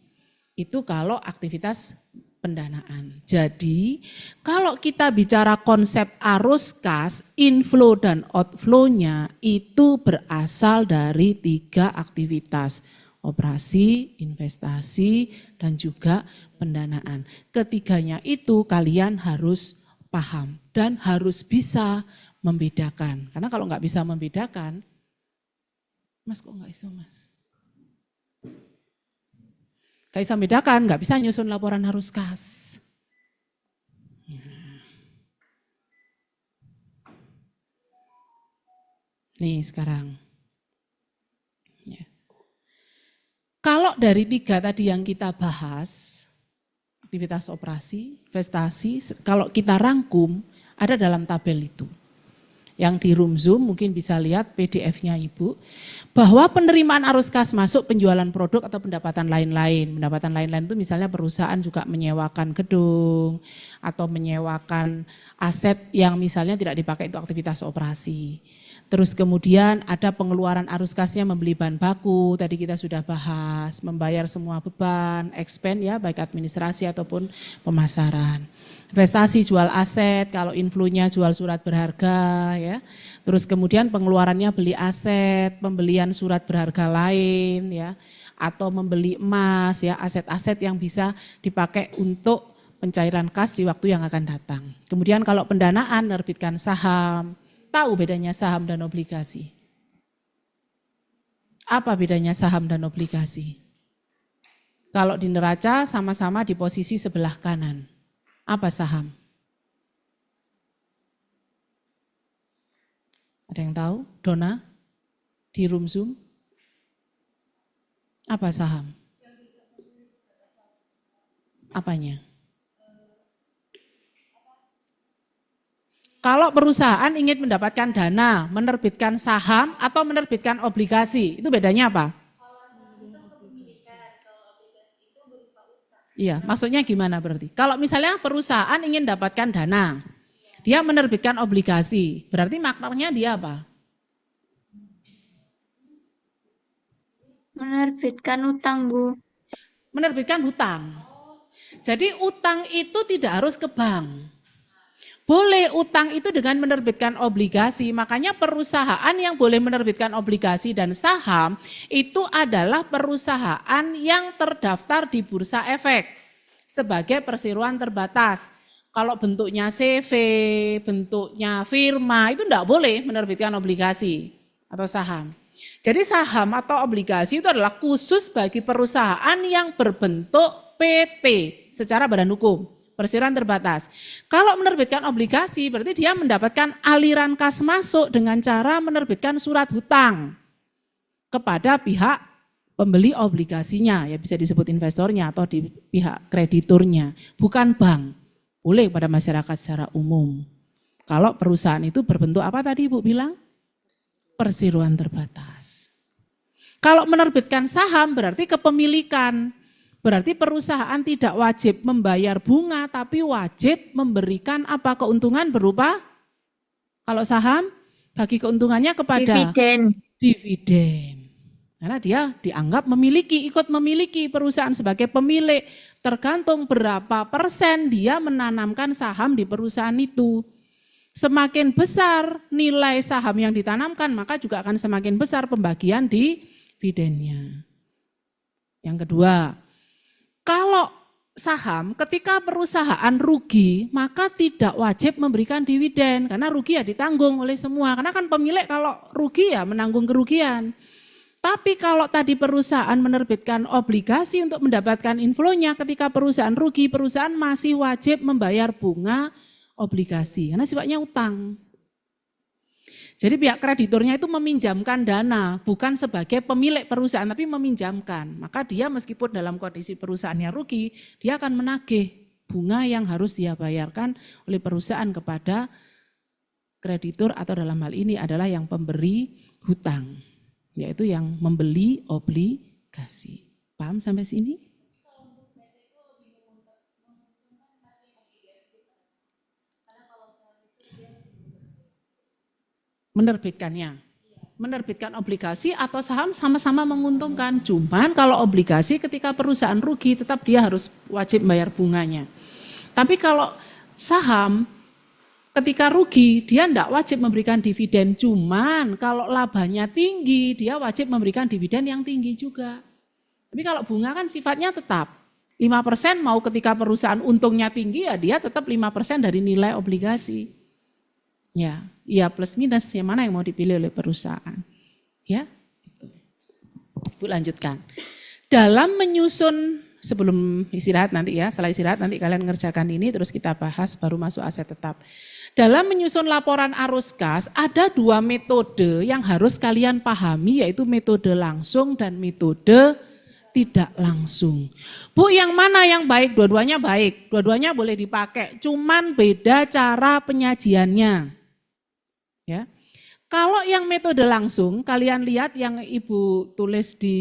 Itu kalau aktivitas pendanaan. Jadi kalau kita bicara konsep arus kas, inflow dan outflow-nya itu berasal dari 3 aktivitas. Operasi, investasi, dan juga pendanaan. Ketiganya itu kalian harus paham dan harus bisa membedakan. Karena kalau nggak bisa membedakan, Mas kok nggak bisa Mas? Nggak bisa membedakan, nggak bisa nyusun laporan arus kas. Nih sekarang. Ya. Kalau dari 3 tadi yang kita bahas, aktivitas operasi, investasi, kalau kita rangkum ada dalam tabel itu. Yang di room Zoom mungkin bisa lihat PDF-nya Ibu, bahwa penerimaan arus kas masuk penjualan produk atau pendapatan lain-lain. Pendapatan lain-lain itu misalnya perusahaan juga menyewakan gedung atau menyewakan aset yang misalnya tidak dipakai untuk aktivitas operasi. Terus kemudian ada pengeluaran arus kasnya membeli bahan baku, tadi kita sudah bahas, membayar semua beban, expense ya, baik administrasi ataupun pemasaran. Investasi jual aset, kalau inflow-nya jual surat berharga ya. Terus kemudian pengeluarannya beli aset, pembelian surat berharga lain ya, atau membeli emas ya, aset-aset yang bisa dipakai untuk pencairan kas di waktu yang akan datang. Kemudian kalau pendanaan menerbitkan saham. Tahu bedanya saham dan obligasi? Apa bedanya saham dan obligasi? Kalau di neraca sama-sama di posisi sebelah kanan. Apa saham? Ada yang tahu? Dona? Di room Zoom? Apa saham? Apanya? Kalau perusahaan ingin mendapatkan dana, menerbitkan saham atau menerbitkan obligasi, itu bedanya apa? Iya, maksudnya gimana berarti? Kalau misalnya perusahaan ingin dapatkan dana, dia menerbitkan obligasi, berarti maknanya dia apa? Menerbitkan utang, Bu. Menerbitkan hutang. Jadi utang itu tidak harus ke bank. Boleh utang itu dengan menerbitkan obligasi, makanya perusahaan yang boleh menerbitkan obligasi dan saham itu adalah perusahaan yang terdaftar di Bursa Efek sebagai perseroan terbatas. Kalau bentuknya CV, bentuknya firma itu enggak boleh menerbitkan obligasi atau saham. Jadi saham atau obligasi itu adalah khusus bagi perusahaan yang berbentuk PT secara badan hukum. Perseroan terbatas. Kalau menerbitkan obligasi berarti dia mendapatkan aliran kas masuk dengan cara menerbitkan surat hutang kepada pihak pembeli obligasinya, ya bisa disebut investornya atau di pihak krediturnya, bukan bank. Boleh pada masyarakat secara umum. Kalau perusahaan itu berbentuk apa tadi Ibu bilang? Perseroan terbatas. Kalau menerbitkan saham berarti kepemilikan. Berarti perusahaan tidak wajib membayar bunga, tapi wajib memberikan apa keuntungan berupa, kalau saham, bagi keuntungannya kepada dividen. Karena dia dianggap memiliki, ikut memiliki perusahaan sebagai pemilik, tergantung berapa persen dia menanamkan saham di perusahaan itu. Semakin besar nilai saham yang ditanamkan, maka juga akan semakin besar pembagian dividennya. Yang kedua, kalau saham ketika perusahaan rugi maka tidak wajib memberikan dividen karena rugi ya ditanggung oleh semua. Karena kan pemilik kalau rugi ya menanggung kerugian. Tapi kalau tadi perusahaan menerbitkan obligasi untuk mendapatkan inflow-nya ketika perusahaan rugi, perusahaan masih wajib membayar bunga obligasi karena sifatnya utang. Jadi pihak krediturnya itu meminjamkan dana, bukan sebagai pemilik perusahaan, tapi meminjamkan. Maka dia meskipun dalam kondisi perusahaannya rugi, dia akan menagih bunga yang harus dia bayarkan oleh perusahaan kepada kreditur atau dalam hal ini adalah yang pemberi hutang, yaitu yang membeli obligasi. Paham sampai sini? Menerbitkan obligasi atau saham sama-sama menguntungkan. Cuman kalau obligasi ketika perusahaan rugi tetap dia harus wajib bayar bunganya. Tapi kalau saham ketika rugi dia tidak wajib memberikan dividen. Cuman kalau labanya tinggi dia wajib memberikan dividen yang tinggi juga. Tapi kalau bunga kan sifatnya tetap 5% mau ketika perusahaan untungnya tinggi ya dia tetap 5% dari nilai obligasi. Ya plus minus yang mana yang mau dipilih oleh perusahaan. Ya, Bu lanjutkan. Dalam menyusun sebelum istirahat nanti ya, setelah istirahat nanti kalian ngerjakan ini terus kita bahas baru masuk aset tetap. Dalam menyusun laporan arus kas ada 2 metode yang harus kalian pahami yaitu metode langsung dan metode tidak langsung. Bu yang mana yang baik? Dua-duanya baik, dua-duanya boleh dipakai, cuman beda cara penyajiannya. Ya. Kalau yang metode langsung, kalian lihat yang Ibu tulis di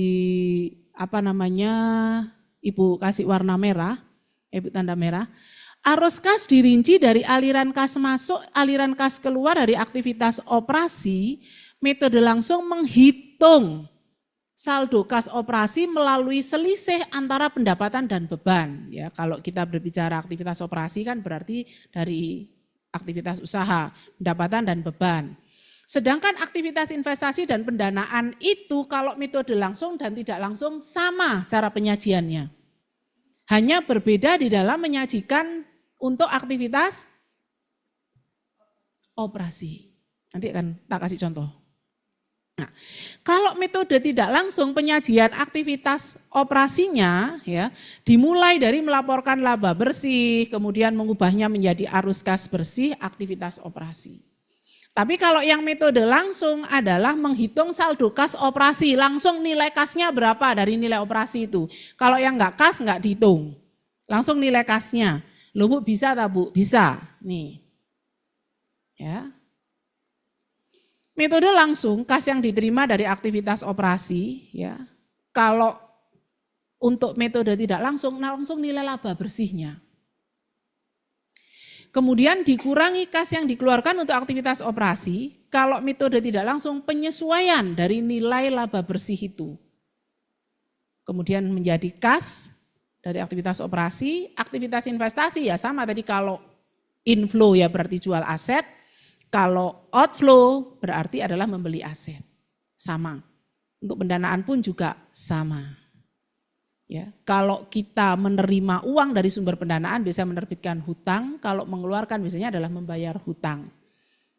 Ibu kasih warna merah, Ibu tanda merah. Arus kas dirinci dari aliran kas masuk, aliran kas keluar dari aktivitas operasi. Metode langsung menghitung saldo kas operasi melalui selisih antara pendapatan dan beban. Ya, kalau kita berbicara aktivitas operasi kan berarti dari aktivitas usaha, pendapatan dan beban. Sedangkan aktivitas investasi dan pendanaan itu kalau metode langsung dan tidak langsung sama cara penyajiannya. Hanya berbeda di dalam menyajikan untuk aktivitas operasi. Nanti akan tak kasih contoh. Nah, kalau metode tidak langsung penyajian aktivitas operasinya ya dimulai dari melaporkan laba bersih, kemudian mengubahnya menjadi arus kas bersih aktivitas operasi. Tapi kalau yang metode langsung adalah menghitung saldo kas operasi, langsung nilai kasnya berapa dari nilai operasi itu. Kalau yang enggak kas enggak dihitung, langsung nilai kasnya. Loh Bu bisa tak Bu? Bisa, nih. Ya. Metode langsung, kas yang diterima dari aktivitas operasi, ya. Kalau untuk metode tidak langsung, langsung nilai laba bersihnya. Kemudian dikurangi kas yang dikeluarkan untuk aktivitas operasi, kalau metode tidak langsung penyesuaian dari nilai laba bersih itu. Kemudian menjadi kas dari aktivitas operasi, aktivitas investasi ya sama tadi, kalau inflow ya berarti jual aset, kalau outflow berarti adalah membeli aset. Sama. Untuk pendanaan pun juga sama. Ya, kalau kita menerima uang dari sumber pendanaan bisa menerbitkan hutang, kalau mengeluarkan biasanya adalah membayar hutang.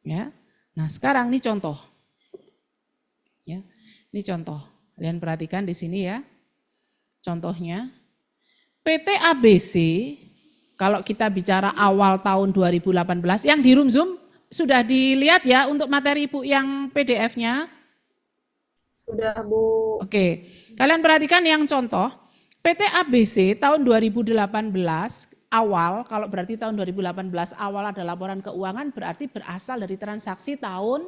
Ya. Nah, sekarang ini contoh. Ya. Ini contoh. Kalian perhatikan di sini ya. Contohnya PT ABC, kalau kita bicara awal tahun 2018, yang di room Zoom sudah dilihat ya untuk materi Ibu yang PDF-nya? Sudah, Bu. Oke, kalian perhatikan yang contoh. PT ABC tahun 2018 awal, kalau berarti tahun 2018 awal ada laporan keuangan berarti berasal dari transaksi tahun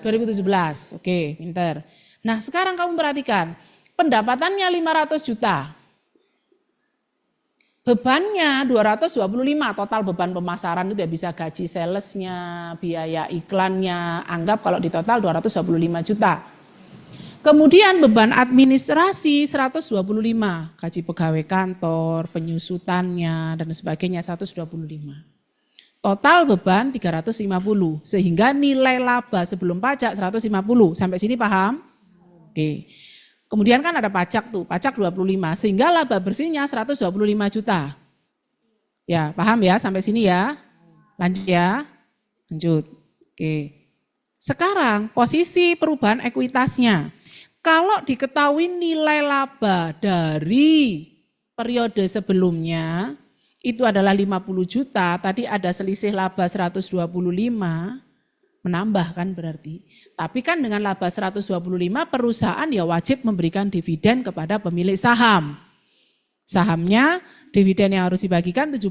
2017. Oke, pinter. Nah sekarang kamu perhatikan, pendapatannya 500 juta. Bebannya 225, total beban pemasaran itu ya bisa gaji salesnya, biaya iklannya, anggap kalau di total 225 juta. Kemudian beban administrasi 125, gaji pegawai kantor, penyusutannya dan sebagainya 125. Total beban 350, sehingga nilai laba sebelum pajak 150. Sampai sini paham? Oke. Kemudian kan ada pajak tuh, pajak 25, sehingga laba bersihnya 125 juta. Ya, paham ya sampai sini ya? Lanjut ya. Lanjut. Oke. Sekarang posisi perubahan ekuitasnya. Kalau diketahui nilai laba dari periode sebelumnya itu adalah 50 juta, tadi ada selisih laba 125, menambah kan berarti. Tapi kan dengan laba 125 perusahaan ya wajib memberikan dividen kepada pemilik saham. Sahamnya dividen yang harus dibagikan 75,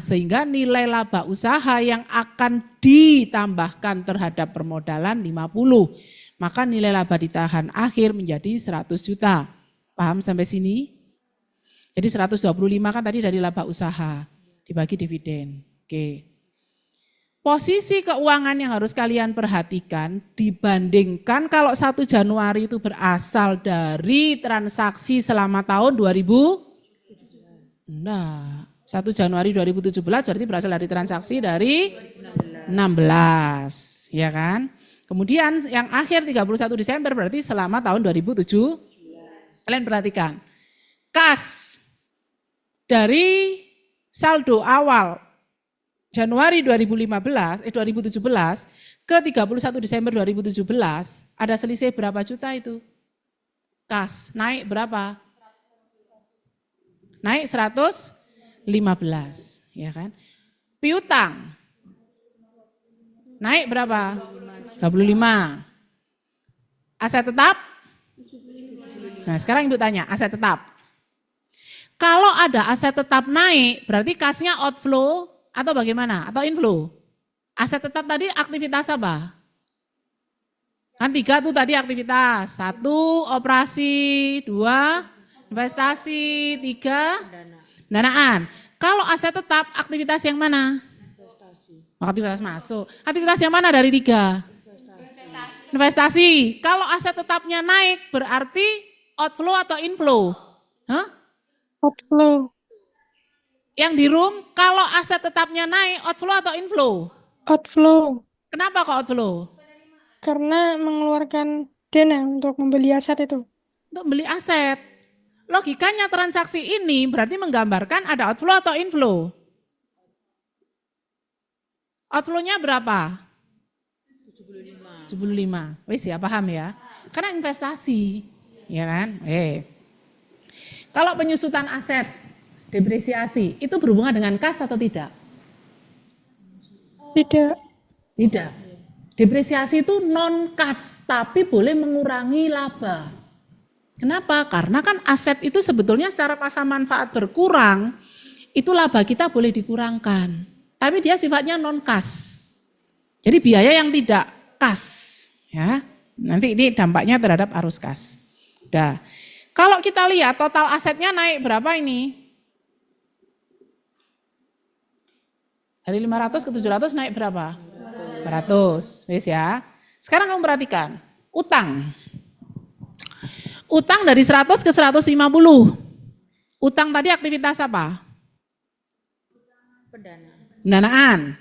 sehingga nilai laba usaha yang akan ditambahkan terhadap permodalan 50. Maka nilai laba ditahan akhir menjadi 100 juta. Paham sampai sini? Jadi 125 kan tadi dari laba usaha, dibagi dividen. Oke. Posisi keuangan yang harus kalian perhatikan dibandingkan kalau 1 Januari itu berasal dari transaksi selama tahun 1 Januari 2017 berarti berasal dari transaksi dari 16, ya kan? Kemudian yang akhir 31 Desember berarti selama tahun 2007. Kalian perhatikan. Kas dari saldo awal Januari 2017 ke 31 Desember 2017 ada selisih berapa juta itu? Kas naik berapa? Naik 115, ya kan? Piutang naik berapa? 25. Aset tetap? Nah sekarang Ibu tanya, aset tetap. Kalau ada aset tetap naik, berarti kasnya outflow atau bagaimana? Atau inflow? Aset tetap tadi aktivitas apa? Kan 3 tuh tadi aktivitas. 1 operasi, 2 investasi, 3 danaan. Kalau aset tetap aktivitas yang mana? Aktivitas masuk. Aktivitas yang mana dari 3? Investasi. Kalau aset tetapnya naik berarti outflow atau inflow? Hah? Outflow. Yang di room kalau aset tetapnya naik outflow atau inflow? Outflow. Kenapa kok outflow? Karena mengeluarkan dana untuk membeli aset itu. Untuk beli aset. Logikanya transaksi ini berarti menggambarkan ada outflow atau inflow? Outflow-nya berapa? 75. Wis ya, paham ya? Karena investasi, ya kan? Kalau penyusutan aset, depresiasi, itu berhubungan dengan kas atau tidak? Tidak. Tidak. Depresiasi itu non kas, tapi boleh mengurangi laba. Kenapa? Karena kan aset itu sebetulnya secara masa manfaat berkurang, itu laba kita boleh dikurangkan. Tapi dia sifatnya non kas. Jadi biaya yang tidak kas, ya. Nanti ini dampaknya terhadap arus kas. Udah. Kalau kita lihat total asetnya naik berapa ini? Dari 500 ke 700 naik berapa? 400, wis ya. Sekarang kamu perhatikan, utang. Utang dari 100 ke 150. Utang tadi aktivitas apa? Pendanaan.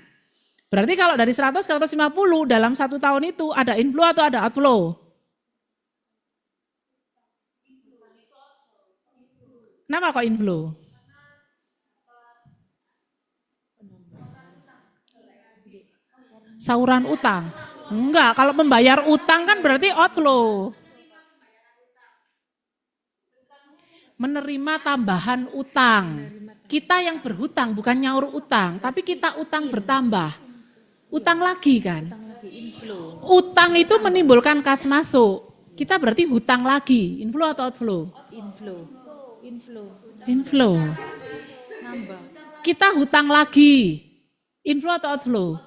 Berarti kalau dari 100 ke 150 dalam 1 tahun itu ada inflow atau ada outflow? Kenapa kok inflow? Sauran utang. Enggak, kalau membayar utang kan berarti outflow. Menerima tambahan utang. Kita yang berhutang bukan nyaur utang, tapi kita utang bertambah. Utang lagi kan? Utang itu menimbulkan kas masuk. Kita berarti hutang lagi. Inflow atau outflow? Inflow. Kita hutang lagi. Inflow atau outflow?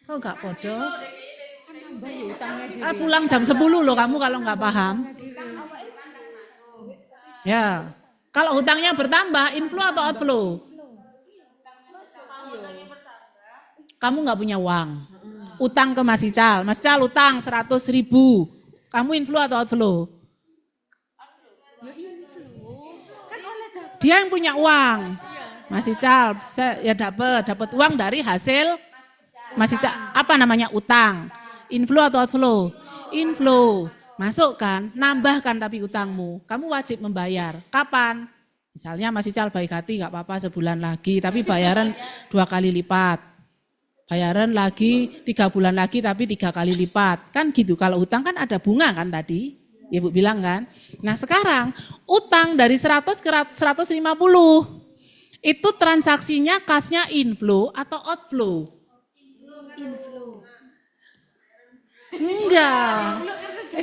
Kok enggak podo? Pulang jam 10 loh kamu kalau enggak paham. Ya. Kalau hutangnya bertambah, inflow atau outflow? Kamu enggak punya uang. Utang ke Mas Ical. Mas Ical utang 100.000. Kamu inflow atau outflow? Dia yang punya uang. Mas Ical, saya ya dapat uang dari hasil Mas Ical, apa namanya utang. Inflow atau outflow? Inflow. Masuk kan, nambah kan tapi utangmu. Kamu wajib membayar. Kapan? Misalnya Mas Ical baik hati gak apa-apa sebulan lagi, tapi bayaran 2 kali lipat. Bayaran lagi 3 bulan lagi tapi 3 kali lipat. Kan gitu, kalau utang kan ada bunga kan tadi. Ibu bilang kan. Nah sekarang utang dari 100 ke 150. Itu transaksinya kasnya inflow atau outflow? Enggak.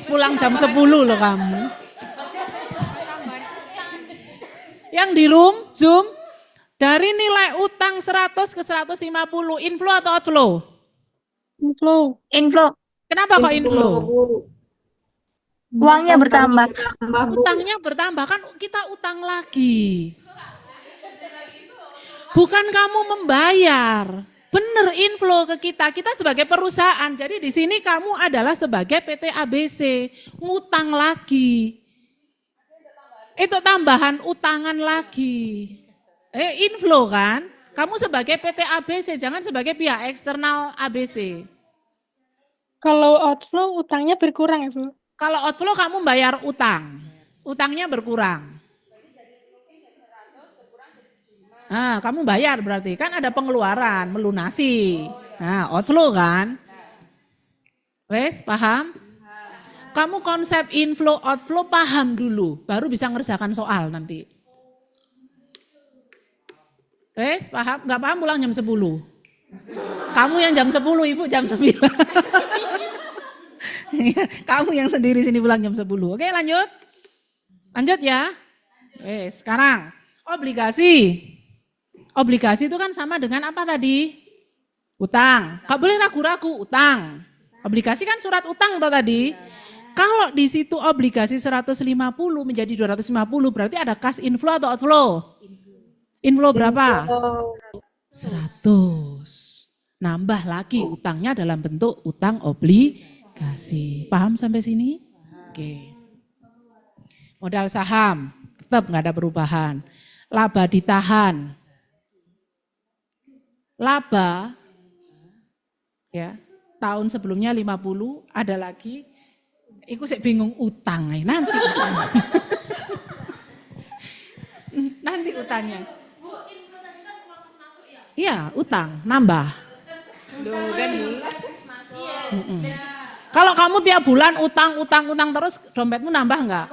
Pulang jam 10 loh kamu. Yang di room, Zoom, dari nilai utang 100 ke 150, inflow atau outflow? Inflow. Kenapa kok inflow? Uangnya bertambah. Utangnya bertambah, kan kita utang lagi. Bukan kamu membayar. Bener inflow ke kita sebagai perusahaan. Jadi di sini kamu adalah sebagai PT ABC, ngutang lagi. Itu tambahan utangan lagi. Inflow kan? Kamu sebagai PT ABC, jangan sebagai pihak eksternal ABC. Kalau outflow utangnya berkurang ya Bu? Kalau outflow kamu bayar utang, utangnya berkurang. Nah, kamu bayar berarti kan ada pengeluaran, melunasi. Nah, outflow kan? Wes, paham? Kamu konsep inflow, outflow paham dulu, baru bisa ngerjakan soal nanti. Wes, paham? Enggak paham pulang jam 10. Kamu yang jam 10, Ibu jam 9. Kamu yang sendiri sini pulang jam 10. Oke, lanjut. Lanjut ya. Wes, sekarang obligasi. Obligasi itu kan sama dengan apa tadi? Utang. Gak boleh ragu-ragu, utang. Obligasi kan surat utang toh tadi. Kalau di situ obligasi 150 menjadi 250 berarti ada kas inflow atau outflow? Inflow berapa? 100. Nambah lagi utangnya dalam bentuk utang obligasi. Paham sampai sini? Oke. Modal saham tetap nggak ada perubahan. Laba ditahan. Laba ya, tahun sebelumnya 50, ada lagi. Iku saya bingung utang nanti utang. Nanti utangnya. Iya, utang nambah. Kalau kamu tiap bulan utang terus, dompetmu nambah enggak?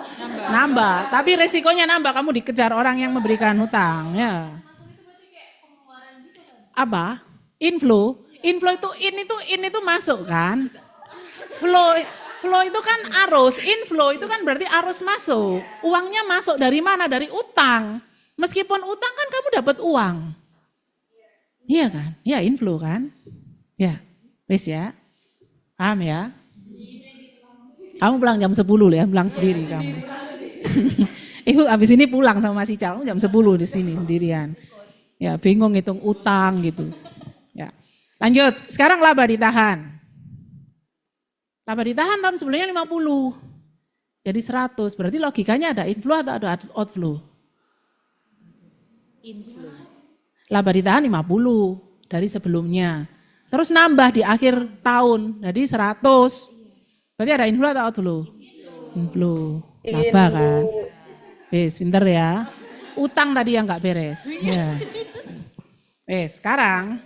Nambah. Tapi resikonya nambah, kamu dikejar orang yang memberikan hutang ya. Apa? Inflow. Inflow itu in itu masuk kan? Flow itu kan arus, inflow itu kan berarti arus masuk. Uangnya masuk dari mana? Dari utang. Meskipun utang kan kamu dapat uang. Iya kan? Ya inflow kan? Ya, wis ya. Paham ya? Kamu pulang jam 10 ya, pulang sendiri kamu. Ibu habis ini pulang sama Mas Ical, kamu jam 10 di sini sendirian. Ya, bingung ngitung utang gitu. Ya. Lanjut, sekarang laba ditahan. Laba ditahan tahun sebelumnya 50. Jadi 100, berarti logikanya ada inflow atau ada outflow? Inflow. Laba ditahan 50 dari sebelumnya. Terus nambah di akhir tahun, jadi 100. Berarti ada inflow atau outflow? Inflow. Laba kan? Wes, pinter ya. Utang tadi yang nggak beres. Ya. Wes, sekarang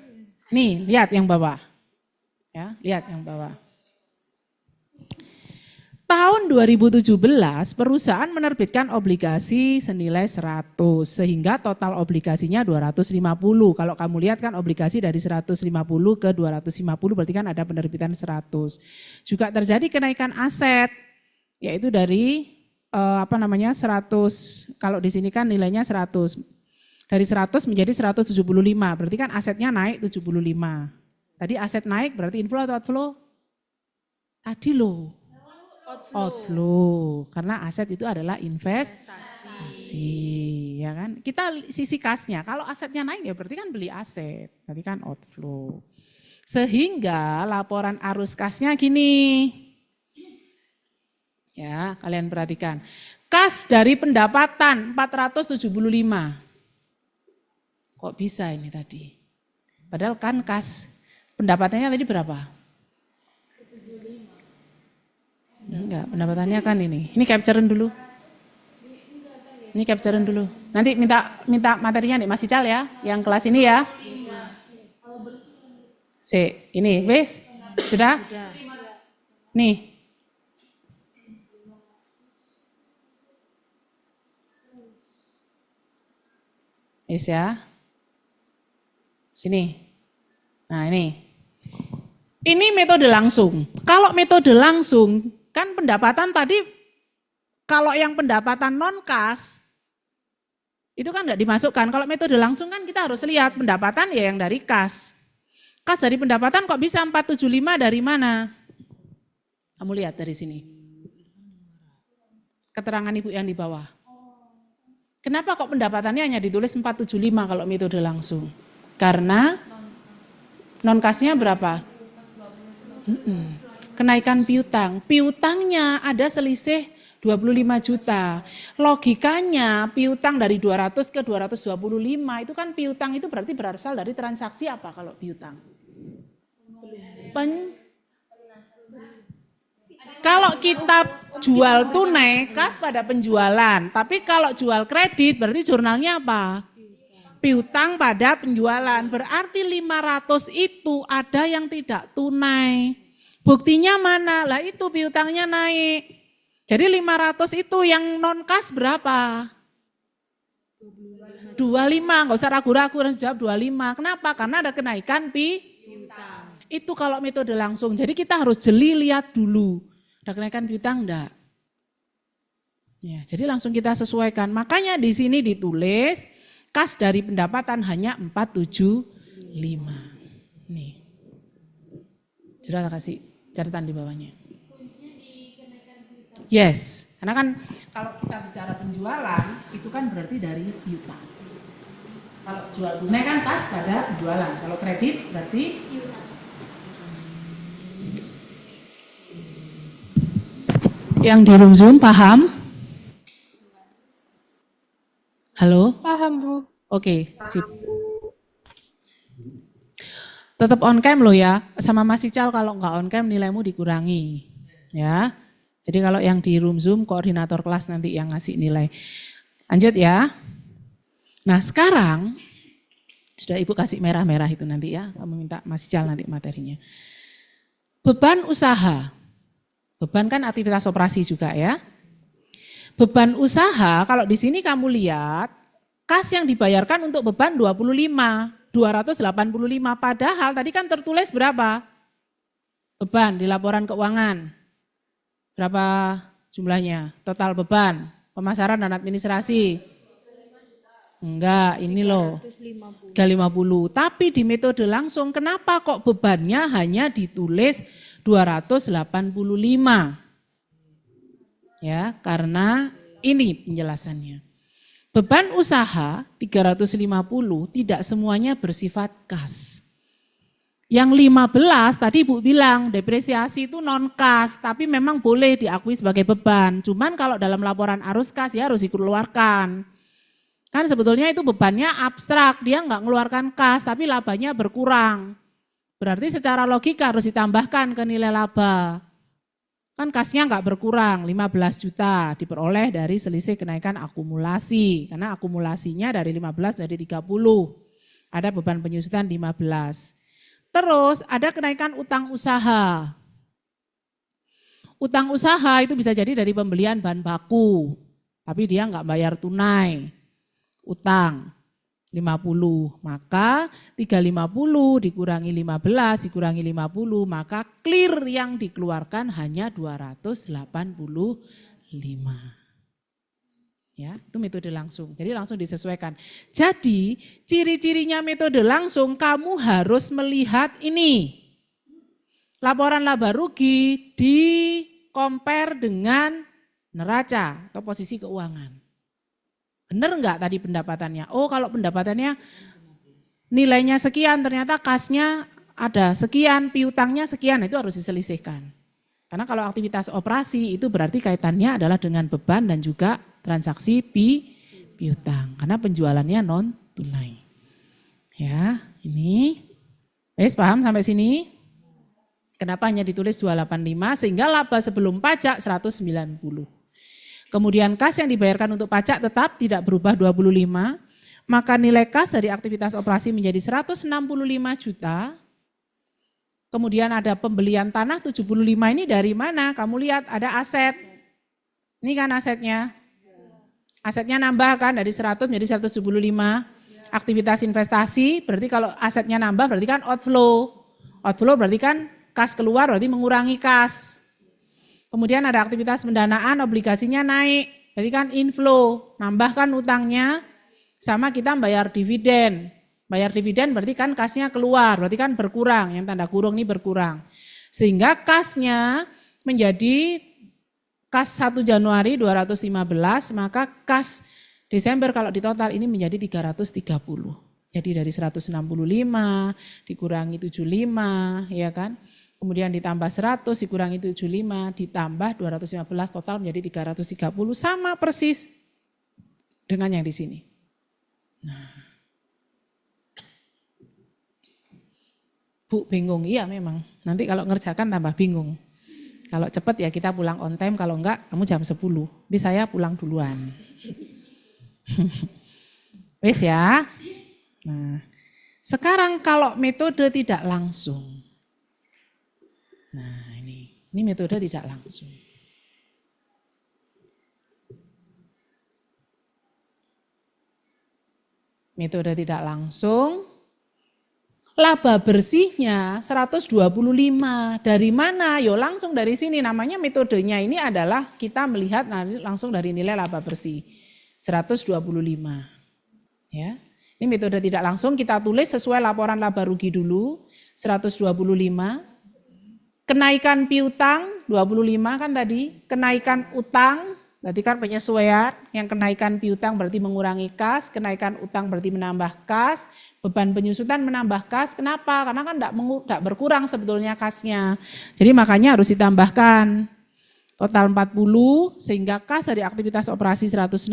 nih lihat yang bawah. Ya, lihat yang bawah. Tahun 2017 perusahaan menerbitkan obligasi senilai 100 sehingga total obligasinya 250. Kalau kamu lihat kan obligasi dari 150 ke 250 berarti kan ada penerbitan 100. Juga terjadi kenaikan aset yaitu dari 100, kalau di sini kan nilainya 100. Dari 100 menjadi 175, berarti kan asetnya naik 75. Tadi aset naik berarti inflow atau outflow? Tadi loh. Outflow, karena aset itu adalah investasi, ya kan? Kita sisi kasnya, kalau asetnya naik ya berarti kan beli aset, tadi kan outflow. Sehingga laporan arus kasnya gini, ya kalian perhatikan. Kas dari pendapatan 475, kok bisa ini tadi? Padahal kan kas pendapatannya tadi berapa? Enggak, pendapatannya kan ini. Ini capturein dulu. Ini capturein dulu. Nanti minta materinya nih Mas Ical ya, yang kelas ini ya. Ini, wes? Sudah? Nih. Wes ya. Sini. Nah, ini. Ini metode langsung. Kalau metode langsung kan pendapatan tadi, kalau yang pendapatan non-kas, itu kan enggak dimasukkan. Kalau metode langsung kan kita harus lihat pendapatan ya yang dari kas. Kas dari pendapatan kok bisa 475 dari mana? Kamu lihat dari sini. Keterangan ibu yang di bawah. Kenapa kok pendapatannya hanya ditulis 475 kalau metode langsung? Karena non-kasnya berapa? Kenaikan piutang. Piutangnya ada selisih 25 juta. Logikanya piutang dari 200 ke 225 itu kan piutang itu berarti berasal dari transaksi apa kalau piutang? Kalau kita jual tunai kas pada penjualan, tapi kalau jual kredit berarti jurnalnya apa? Piutang pada penjualan, berarti 500 itu ada yang tidak tunai. Buktinya mana? Lah itu piutangnya naik. Jadi 500 itu yang non kas berapa? 25, enggak usah ragu-ragu harus jawab 25. Kenapa? Karena ada kenaikan piutang. Itu kalau metode langsung. Jadi kita harus jeli lihat dulu. Ada kenaikan piutang enggak? Ya, jadi langsung kita sesuaikan. Makanya di sini ditulis kas dari pendapatan hanya 475. Nih. Sudah tak kasih catatan di bawahnya. Yes, karena kan kalau kita bicara penjualan itu kan berarti dari piutang. Kalau jual tunai kan kas pada penjualan. Kalau kredit berarti piutang. Yang di room Zoom paham? Halo? Paham, Bu. Oke, sip. Tetap on cam loh ya, sama Mas Ical kalau nggak on cam nilaimu dikurangi. Ya, jadi kalau yang di room Zoom koordinator kelas nanti yang ngasih nilai. Lanjut ya. Nah sekarang, sudah Ibu kasih merah-merah itu nanti ya, kamu minta Mas Ical nanti materinya. Beban usaha, beban kan aktivitas operasi juga ya. Beban usaha, kalau di sini kamu lihat, kas yang dibayarkan untuk beban 285, padahal tadi kan tertulis berapa? Beban di laporan keuangan. Berapa jumlahnya? Total beban, pemasaran dan administrasi. Enggak, ini loh. 350. Tapi di metode langsung kenapa kok bebannya hanya ditulis 285? Ya, karena ini penjelasannya. Beban usaha 350 tidak semuanya bersifat kas. Yang 15 tadi Ibu bilang depresiasi itu non kas, tapi memang boleh diakui sebagai beban. Cuman kalau dalam laporan arus kas ya harus dikeluarkan. Kan sebetulnya itu bebannya abstrak, dia nggak ngeluarkan kas, tapi labanya berkurang. Berarti secara logika harus ditambahkan ke nilai laba. Kan kasnya nggak berkurang, 15 juta diperoleh dari selisih kenaikan akumulasi. Karena akumulasinya dari 15 menjadi 30. Ada beban penyusutan 15. Terus ada kenaikan utang usaha. Utang usaha itu bisa jadi dari pembelian bahan baku, tapi dia nggak bayar tunai. Utang 50, maka 350 dikurangi 15, dikurangi 50, maka clear yang dikeluarkan hanya 285. Ya, itu metode langsung. Jadi langsung disesuaikan. Jadi ciri-cirinya metode langsung kamu harus melihat ini. Laporan laba rugi di compare dengan neraca atau posisi keuangan. Benar enggak tadi pendapatannya? Oh kalau pendapatannya nilainya sekian, ternyata kasnya ada sekian, piutangnya sekian, itu harus diselisihkan. Karena kalau aktivitas operasi itu berarti kaitannya adalah dengan beban dan juga transaksi piutang. Karena penjualannya non tunai. Ya, ini. Wes paham sampai sini? Kenapa hanya ditulis 285 sehingga laba sebelum pajak 190. Kemudian kas yang dibayarkan untuk pajak tetap tidak berubah 25, maka nilai kas dari aktivitas operasi menjadi 165 juta. Kemudian ada pembelian tanah 75 ini dari mana? Kamu lihat ada aset. Ini kan asetnya. Asetnya nambah kan dari 100 menjadi 175. Aktivitas investasi berarti kalau asetnya nambah berarti kan outflow. Outflow berarti kan kas keluar berarti mengurangi kas. Kemudian ada aktivitas pendanaan, obligasinya naik, berarti kan inflow, nambahkan utangnya, sama kita bayar dividen. Bayar dividen berarti kan kasnya keluar, berarti kan berkurang, yang tanda kurung ini berkurang. Sehingga kasnya menjadi kas 1 Januari 215, maka kas Desember kalau di total ini menjadi 330. Jadi dari 165 dikurangi 75, ya kan? Kemudian ditambah 100, dikurangi 75, ditambah 215, total menjadi 330, sama persis dengan yang di sini. Nah. Bu bingung, iya memang. Nanti kalau ngerjakan tambah bingung. Kalau cepat ya kita pulang on time, kalau enggak kamu jam 10. Tapi saya pulang duluan. Wes ya. Nah, sekarang kalau metode tidak langsung. Nah ini metode tidak langsung. Metode tidak langsung, laba bersihnya 125. Dari mana? Yo langsung dari sini, namanya metodenya ini adalah kita melihat langsung dari nilai laba bersih. 125. Ya. Ini metode tidak langsung kita tulis sesuai laporan laba rugi dulu, 125. Kenaikan piutang 25 kan tadi, kenaikan utang berarti kan penyesuaian, yang kenaikan piutang berarti mengurangi kas, kenaikan utang berarti menambah kas, beban penyusutan menambah kas. Kenapa? Karena kan enggak berkurang sebetulnya kasnya. Jadi makanya harus ditambahkan. Total 40 sehingga kas dari aktivitas operasi 165,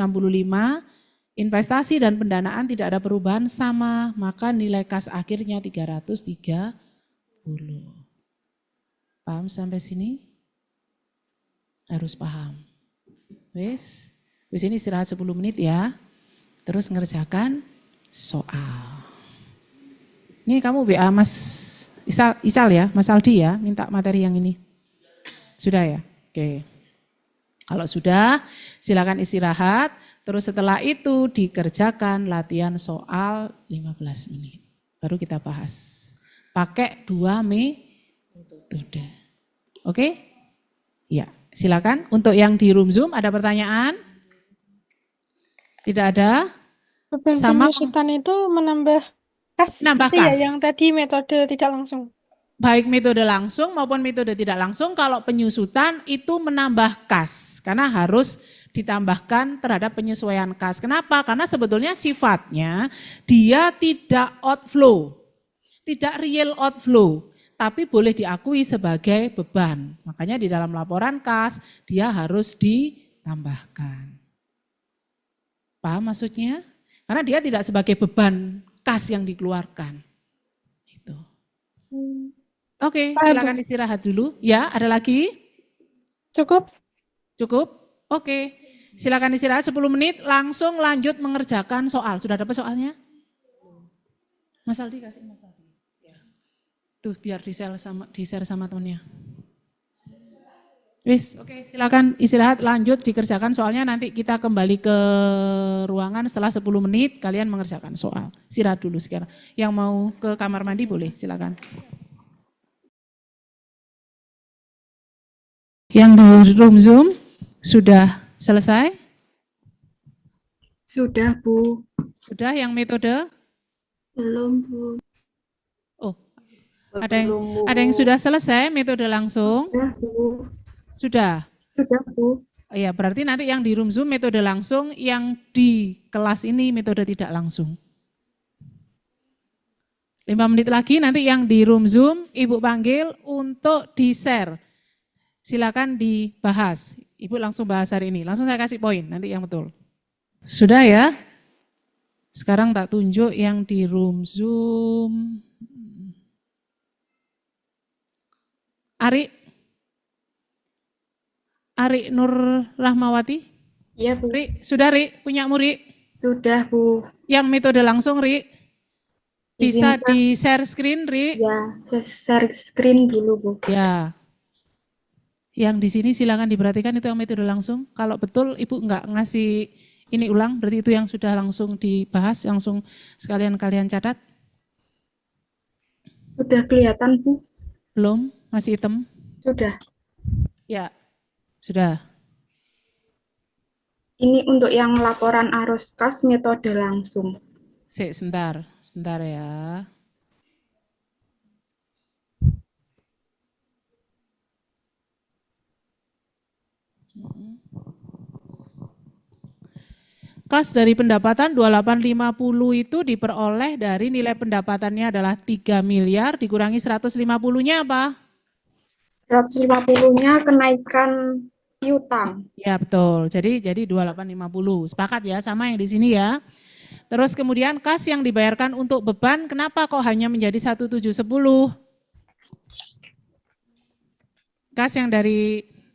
investasi dan pendanaan tidak ada perubahan sama, maka nilai kas akhirnya 330. Paham sampai sini? Harus paham. Wis ini istirahat 10 menit ya. Terus ngerjakan soal. Ini kamu BA Mas Isal ya, Mas Aldi ya, minta materi yang ini. Sudah ya? Oke. Kalau sudah, silakan istirahat. Terus setelah itu dikerjakan latihan soal 15 menit. Baru kita bahas. Pakai 2 metode. Oke? Ya, silakan. Untuk yang di room Zoom ada pertanyaan? Tidak ada? Beban sama penyusutan itu menambah kas nambah gitu ya, kas. yang tadi metode tidak langsung. Baik metode langsung maupun metode tidak langsung, kalau penyusutan itu menambah kas karena harus ditambahkan terhadap penyesuaian kas. Kenapa? Karena sebetulnya sifatnya dia tidak outflow, tidak real outflow, tapi boleh diakui sebagai beban. Makanya di dalam laporan kas dia harus ditambahkan. Paham maksudnya? Karena dia tidak sebagai beban kas yang dikeluarkan. Itu. Oke, Paham, Bu. silakan istirahat dulu. Ya, ada lagi? Cukup? Cukup? Oke. Silakan istirahat 10 menit, langsung lanjut mengerjakan soal. Sudah dapat soalnya? Mas Aldi kasih Mas Aldi. Ya. Tuh, biar di-share sama temennya. Wis, oke, silakan istirahat, lanjut dikerjakan soalnya, nanti kita kembali ke ruangan setelah 10 menit kalian mengerjakan soal. Istirahat dulu sekarang. Yang mau ke kamar mandi boleh, silakan. Yang di room Zoom sudah selesai? Sudah, Bu. Sudah yang metode? Belum, Bu. Oh, Belum, Bu. ada yang sudah selesai metode langsung? Sudah, Bu. Sudah. Sudah, Bu. Ya, berarti nanti yang di room Zoom metode langsung, yang di kelas ini metode tidak langsung. 5 menit lagi nanti yang di room Zoom Ibu panggil untuk di-share. Silakan dibahas. Ibu langsung bahas hari ini. Langsung saya kasih poin nanti yang betul. Sudah ya? Sekarang tak tunjuk yang di room Zoom. Ari Nur Rahmawati. Iya, Bu. Ri, sudah Ri, punya Ri? Sudah, Bu. Yang metode langsung Ri, bisa Izin di-share screen Ri? Ya, saya share screen dulu, Bu. Ya. Yang di sini silakan diperhatikan itu yang metode langsung. Kalau betul Ibu enggak ngasih ini ulang, berarti itu yang sudah langsung dibahas, langsung sekalian kalian catat. Sudah kelihatan, Bu? Belum? Masih hitam? Sudah. Ya, sudah. Ini untuk yang laporan arus kas metode langsung. Sebentar ya. Kas dari pendapatan 2850 itu diperoleh dari nilai pendapatannya adalah 3 miliar dikurangi 150-nya apa? 150-nya kenaikan piutang. Ya betul, jadi 2850, sepakat ya sama yang di sini ya. Terus kemudian kas yang dibayarkan untuk beban, kenapa kok hanya menjadi 1710? Kas yang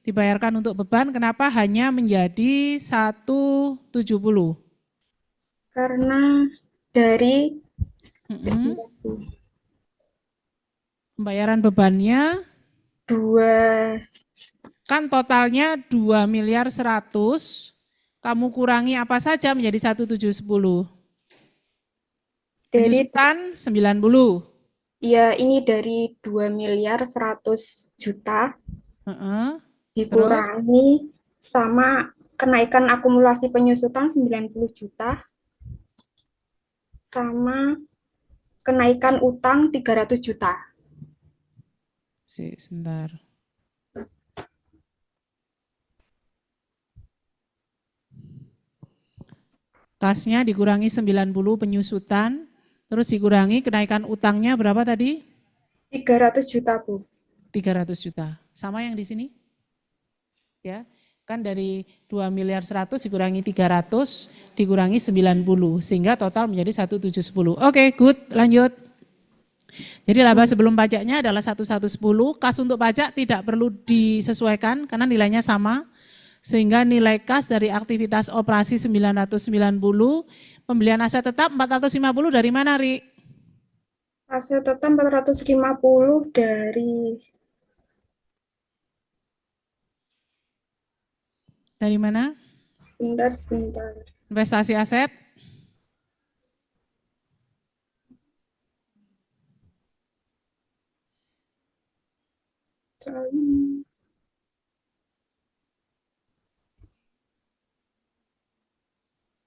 dibayarkan untuk beban, kenapa hanya menjadi 170? Karena dari Pembayaran bebannya 2 kan totalnya 2 miliar 100, kamu kurangi apa saja menjadi 1710? dari Penyusutan 90. ya ini dari 2 miliar 100 juta dikurangi sama kenaikan akumulasi penyusutan 90 juta sama kenaikan utang 300 juta. Sebentar. Kasnya dikurangi 90 penyusutan, terus dikurangi kenaikan utangnya berapa tadi? 300 juta, Bu. 300 juta. Sama yang di sini? Ya, kan dari 2 miliar 100 dikurangi 300 dikurangi 90 sehingga total menjadi 1710. Oke, good, lanjut. Jadi laba sebelum pajaknya adalah 1110, kas untuk pajak tidak perlu disesuaikan karena nilainya sama. Sehingga nilai kas dari aktivitas operasi 990, pembelian aset tetap 450 dari mana, Ri? Aset tetap 450 dari mana? Sebentar. Investasi aset?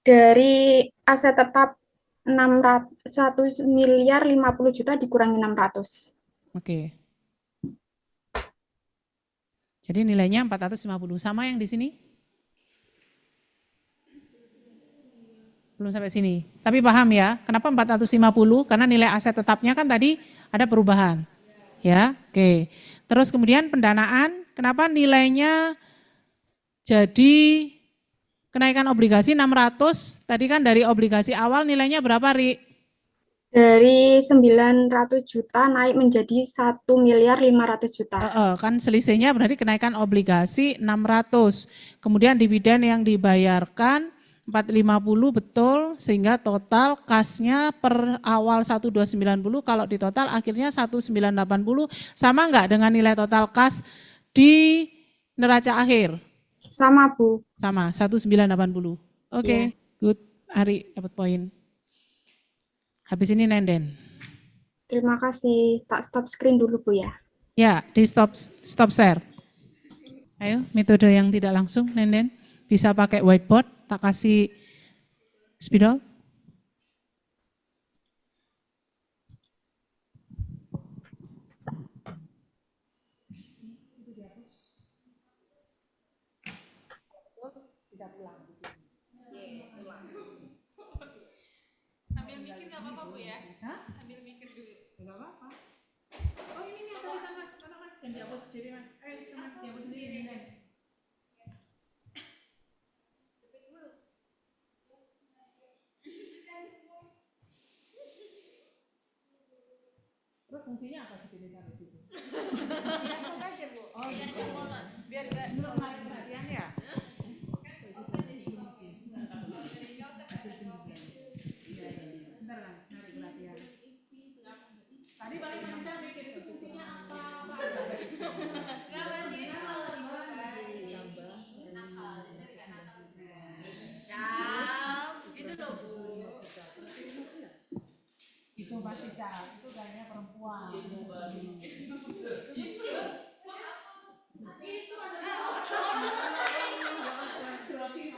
Dari aset tetap 1.050.000.000 dikurangi 600. Oke. Jadi nilainya 450. Sama yang di sini? Belum sampai sini. Tapi paham ya, kenapa 450? Karena nilai aset tetapnya kan tadi ada perubahan. Ya, oke. Terus kemudian pendanaan, kenapa nilainya jadi kenaikan obligasi 600? Tadi kan dari obligasi awal nilainya berapa, Ri? Dari 900 juta naik menjadi 1.500.000.000. Kan selisihnya berarti kenaikan obligasi 600. Kemudian dividen yang dibayarkan 450 betul, sehingga total kasnya per awal 1290, kalau di total akhirnya 1980, sama enggak dengan nilai total kas di neraca akhir? Sama, Bu. Sama, 1980. Oke, good. Ari dapat poin. Habis ini Nenden. Terima kasih. Tak stop screen dulu, Bu ya. Ya, di stop share. Ayo, metode yang tidak langsung, Nenden. Bisa pakai whiteboard, tak kasih spidol. Ambil mikir nggak apa-apa, Bu ya? Ambil mikir dulu. Nggak apa-apa. Oh, ini yang tulisan Mas. Mana Mas? Dan dihapus sendiri, Mas. Cuma dihapus sendiri, Nenden. Terus fungsinya apa sih di situ? Langsung aja, Bu. Oh, biar nggak bolos. Biar nggak menarik perhatian ya. Bentar kan, narik perhatian. Tadi paling kita mikir itu fungsinya apa? Nggak lagi kalau itu loh, Bu. Itu pasti Cal, itu gayanya perempuan. Itu adalah grogi.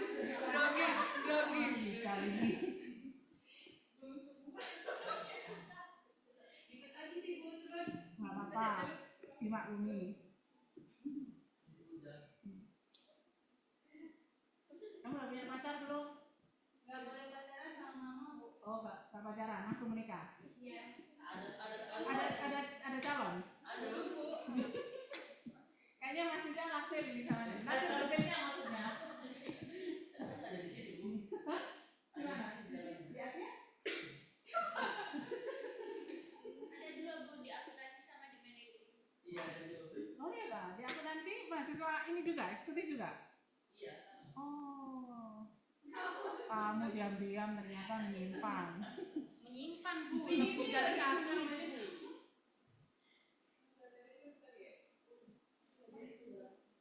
Nggak apa-apa, dimaklumi. Kamu udah punya pacar belum? Nggak boleh pacaran sama mama, Bu. Oh, nggak pacaran, langsung menikah? Iya. Ada calon? Ada, Bu. Kayaknya masih Cal naksir di sana. Naksir berbeda maksudnya. Gimana? Di Asia? Siapa? Ada dua, Bu, di akuntansi sama di manajemen. Iya, ada dua. Oh iya, Pak. Di akuntansi mahasiswa ini juga, eksekutif juga? Iya. Oh. Kamu diam-diam ternyata menyimpan. Menyimpan, Bu. Lembaga sana, Bu.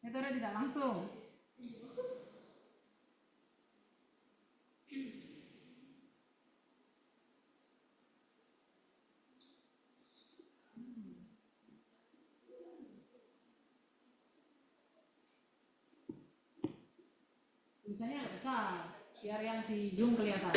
Metode tidak langsung. Tulisannya agak besar, biar yang di Zoom kelihatan.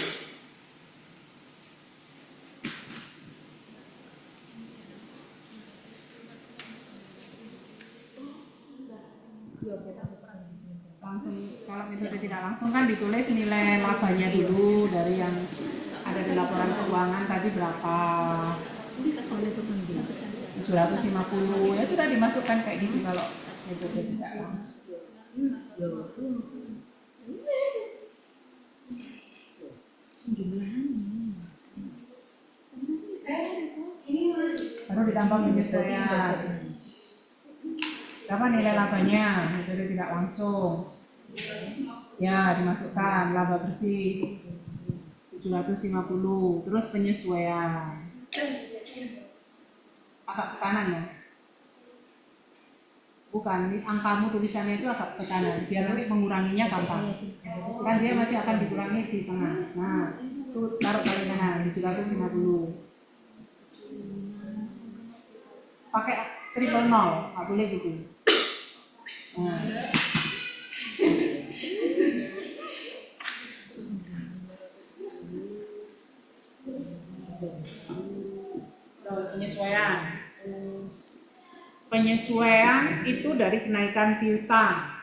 Langsung, kalau metode tidak langsung kan ditulis nilai labanya dulu dari yang ada di laporan keuangan tadi berapa. 750, ya sudah dimasukkan kayak gitu kalau metode tidak langsung. Baru ditambah penyesuaian. Berapa nilai labanya? Metode tidak langsung. Ya, dimasukkan laba bersih 750. Terus penyesuaian. Agak ke kanan ya? Bukan, angkamu tulisannya itu agak ke kanan, biar nanti menguranginya gampang. Kan dia masih akan dikurangi di tengah. Nah, itu taruh paling kanan, 750. Pakai triple nol, nggak boleh gitu. Nah. penyesuaian itu dari kenaikan piutang,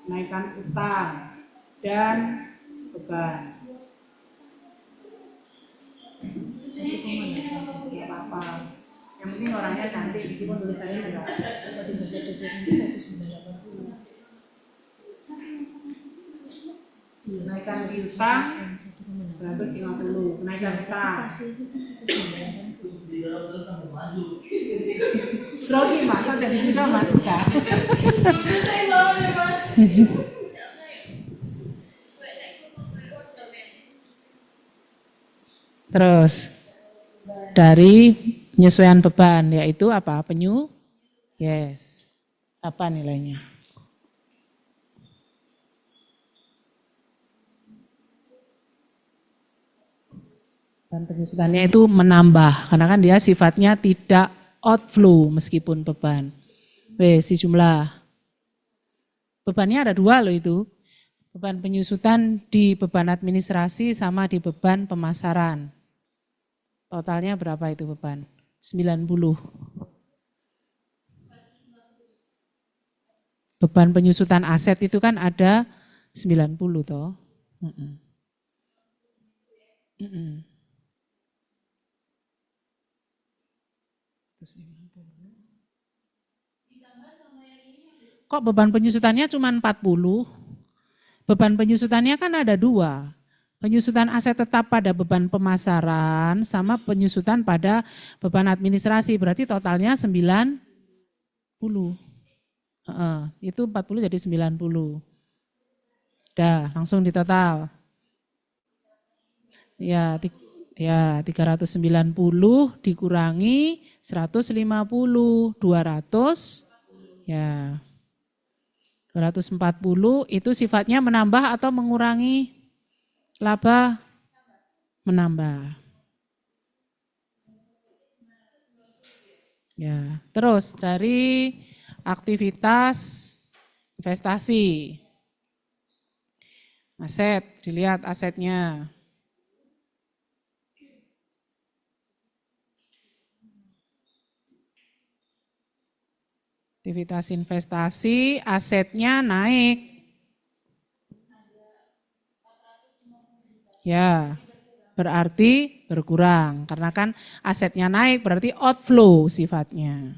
kenaikan utang, dan beban. Tidak apa-apa. Yang penting orangnya cantik, meskipun tulisannya enggak. Kenaikan piutang 150, kenaikan utang. Grogi mas, jadi juga mas Kak. Terus dari penyesuaian beban yaitu apa? Yes. Apa nilainya? Dan penyusutannya itu menambah karena kan dia sifatnya tidak outflow meskipun beban. Si jumlah bebannya ada 2 loh itu. Beban penyusutan di beban administrasi sama di beban pemasaran. Totalnya berapa itu beban? 90. Beban penyusutan aset itu kan ada 90 toh. Kok beban penyusutannya cuma 40? Beban penyusutannya kan ada 2. Penyusutan aset tetap pada beban pemasaran sama penyusutan pada beban administrasi. Berarti totalnya 90. Itu 40 jadi 90. Dah, langsung ditotal. Ya 390 dikurangi 150, 200, ya 240 itu sifatnya menambah atau mengurangi laba? Menambah. Ya, terus dari aktivitas investasi. Aset, dilihat asetnya. Aktivitas investasi, asetnya naik. Ya, berarti berkurang. Karena kan asetnya naik berarti outflow sifatnya.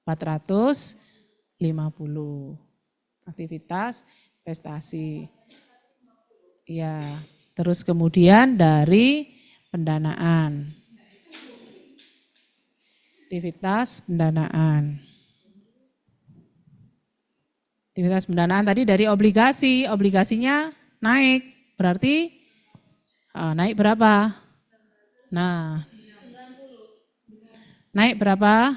450. Aktivitas investasi. Ya, terus kemudian dari pendanaan. Aktivitas pendanaan. Aktivitas pendanaan tadi dari obligasi, obligasinya naik, berarti naik berapa? Nah, naik berapa?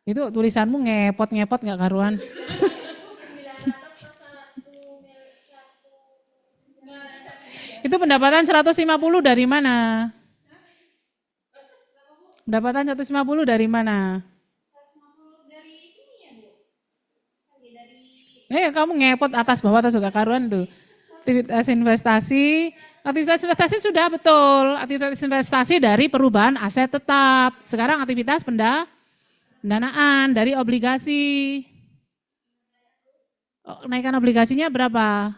Itu tulisanmu ngepot nggak karuan? Itu pendapatan 150 dari mana? Pendapatan 150 dari mana? Kamu ngepot atas bawah atau juga karuan tuh. Aktivitas investasi sudah betul. Aktivitas investasi dari perubahan aset tetap. Sekarang aktivitas pendanaan dari obligasi. Kenaikan obligasinya berapa?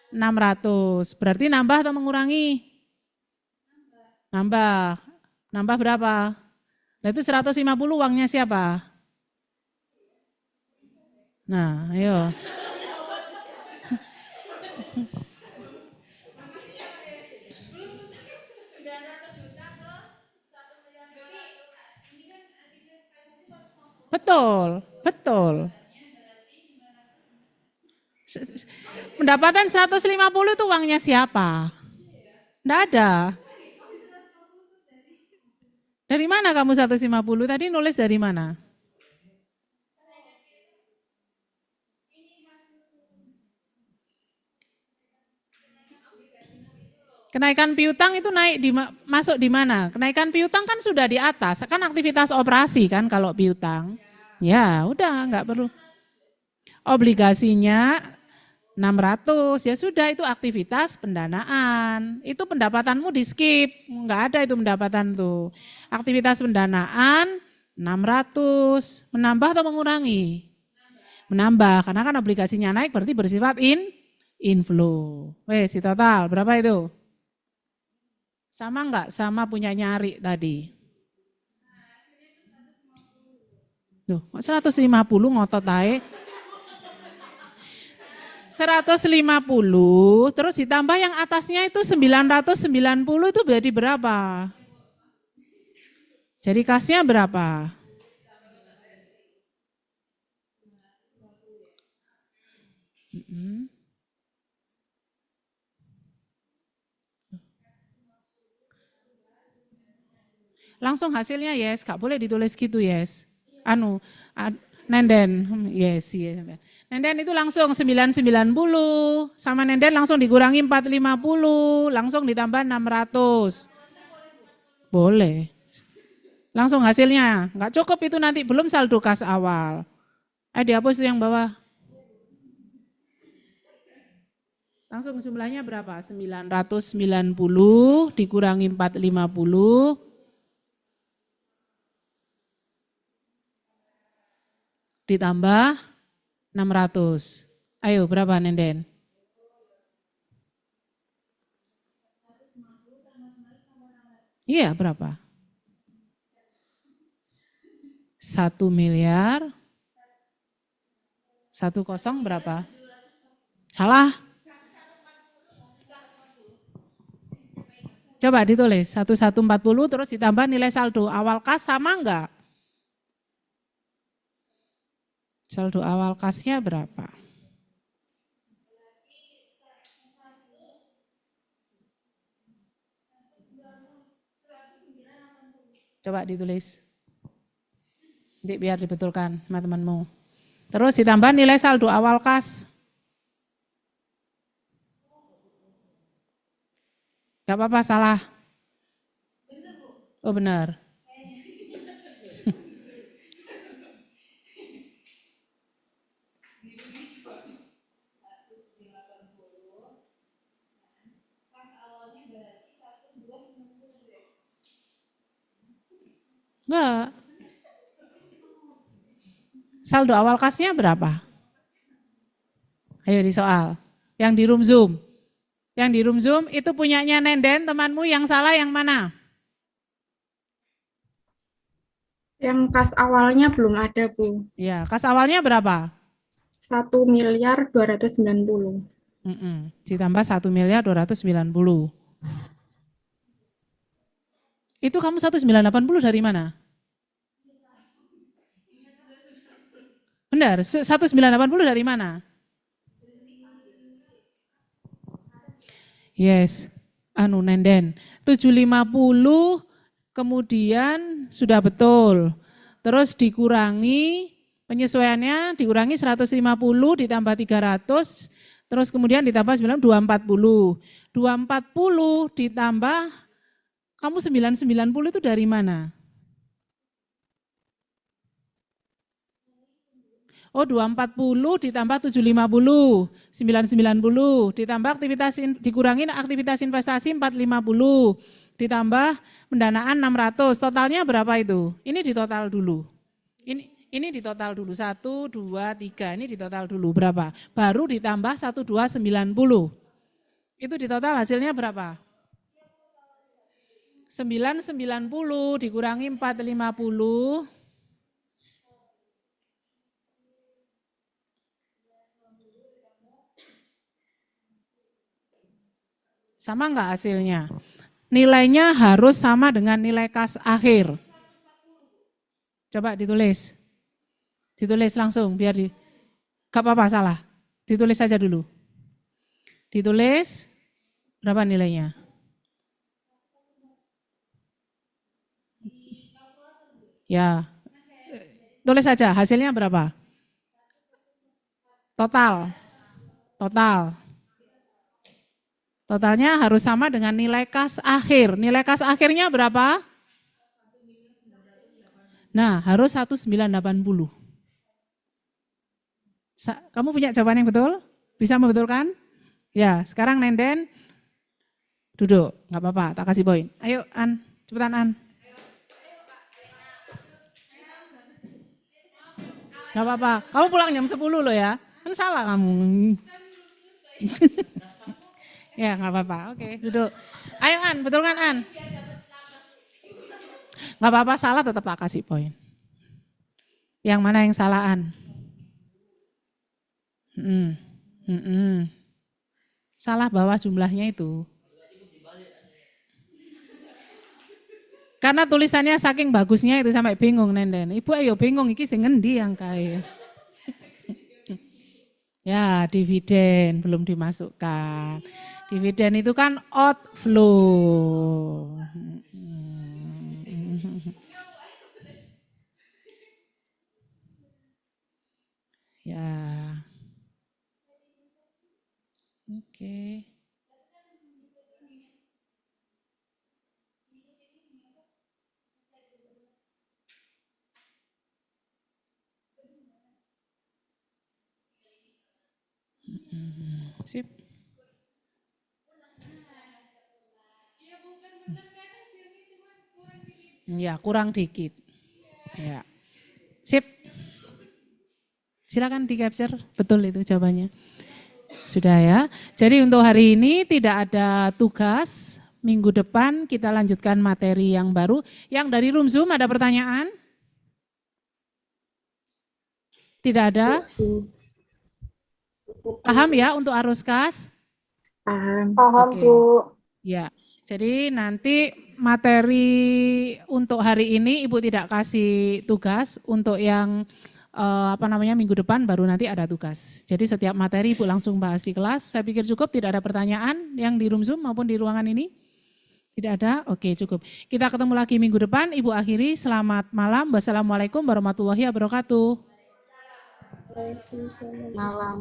600. Berarti nambah atau mengurangi? Nambah. Nambah berapa? Nah itu 150 uangnya siapa? Nah, ayo. Betul, betul. Pendapatan 150 itu uangnya siapa? Enggak ada. Dari mana kamu 150? Tadi nulis dari mana? Kenaikan piutang itu masuk di mana? Kenaikan piutang kan sudah di atas, kan aktivitas operasi kan kalau piutang. Ya udah nggak perlu. Obligasinya 600, ya sudah itu aktivitas pendanaan. Itu pendapatanmu di skip, enggak ada itu pendapatan tuh. Aktivitas pendanaan 600, menambah atau mengurangi? Menambah, karena kan obligasinya naik berarti bersifat inflow. Wes, si total berapa itu? Sama enggak sama punya nyari tadi? Tuh, 150 ngotot aja. 150 terus ditambah yang atasnya itu 990 itu berarti berapa? Jadi kasnya berapa? Langsung hasilnya yes, gak boleh ditulis gitu yes. Nenden, yes. Nenden itu langsung 990, sama Nenden langsung dikurangi 450, langsung ditambah 600. Boleh. Langsung hasilnya, nggak cukup itu nanti, belum saldo kas awal. Dihapus yang bawah. Langsung jumlahnya berapa? 990 dikurangi 450. Ditambah 600. Ayo berapa Nenden? Iya berapa? 1 miliar. 10 berapa? Salah. Coba ditulis 1140 terus ditambah nilai saldo awal kas sama enggak? Saldo awal kasnya berapa? Coba ditulis. Nanti biar dibetulkan teman-temanmu. Terus ditambah nilai saldo awal kas. Gak apa-apa, salah. Oh benar. Enggak. Saldo awal kasnya berapa? Ayo di soal. Yang di room Zoom. Yang di room Zoom itu punyanya Nenden, temanmu yang salah yang mana? Yang kas awalnya belum ada, Bu. Ya, kas awalnya berapa? 1.290.000. Ditambah 1.290.000. Itu kamu 1980 dari mana? Benar, 1980 dari mana? Yes, Nenden. 750 kemudian sudah betul. Terus dikurangi penyesuaiannya dikurangi 150 ditambah 300 terus kemudian ditambah 240. 240 ditambah kamu 990 itu dari mana? Oh 240 ditambah 750, 990 ditambah dikurangi aktivitas investasi 450 ditambah pendanaan 600, totalnya berapa itu? Ini ditotal dulu. Ini ditotal dulu 1, 2, 3, ini ditotal dulu berapa? Baru ditambah 1290. Itu ditotal hasilnya berapa? 990 dikurangi 450. Sama enggak hasilnya? Nilainya harus sama dengan nilai kas akhir. Coba ditulis. Ditulis langsung biar gak apa-apa salah. Ditulis saja dulu. Ditulis berapa nilainya? Ya. Tulis saja hasilnya berapa? Total. Totalnya harus sama dengan nilai kas akhir. Nilai kas akhirnya berapa? Nah, harus 1980. Kamu punya jawaban yang betul? Bisa membetulkan? Ya, sekarang Nenden duduk, nggak apa-apa, tak kasih poin. Ayo An, cepetan An. Nggak apa-apa, kamu pulang jam 10 loh ya. Kan salah kamu. Ya nggak apa-apa, oke duduk. Ayo An, betulkan An. Nggak apa-apa, salah tetap tak kasih poin. Yang mana yang salah An? Salah bawah jumlahnya itu. Karena tulisannya saking bagusnya itu sampai bingung Nenden. Ibu ayo bingung iki sing ngendi yang kae. Ya, dividen belum dimasukkan. Dividen itu kan outflow. Ya. Oke. Sip. Ya, kurang dikit. Ya. Sip. Silakan di-capture, betul itu jawabannya. Sudah ya. Jadi untuk hari ini tidak ada tugas. Minggu depan kita lanjutkan materi yang baru. Yang dari room Zoom ada pertanyaan? Tidak ada? Paham ya untuk arus kas? Paham. Paham, Oke. Bu. Ya, jadi nanti materi untuk hari ini Ibu tidak kasih tugas, untuk yang minggu depan baru nanti ada tugas. Jadi setiap materi Ibu langsung bahas di kelas. Saya pikir cukup, tidak ada pertanyaan yang di room Zoom maupun di ruangan ini. Tidak ada? Oke, cukup. Kita ketemu lagi minggu depan. Ibu akhiri, selamat malam. Wassalamualaikum warahmatullahi wabarakatuh. Malam.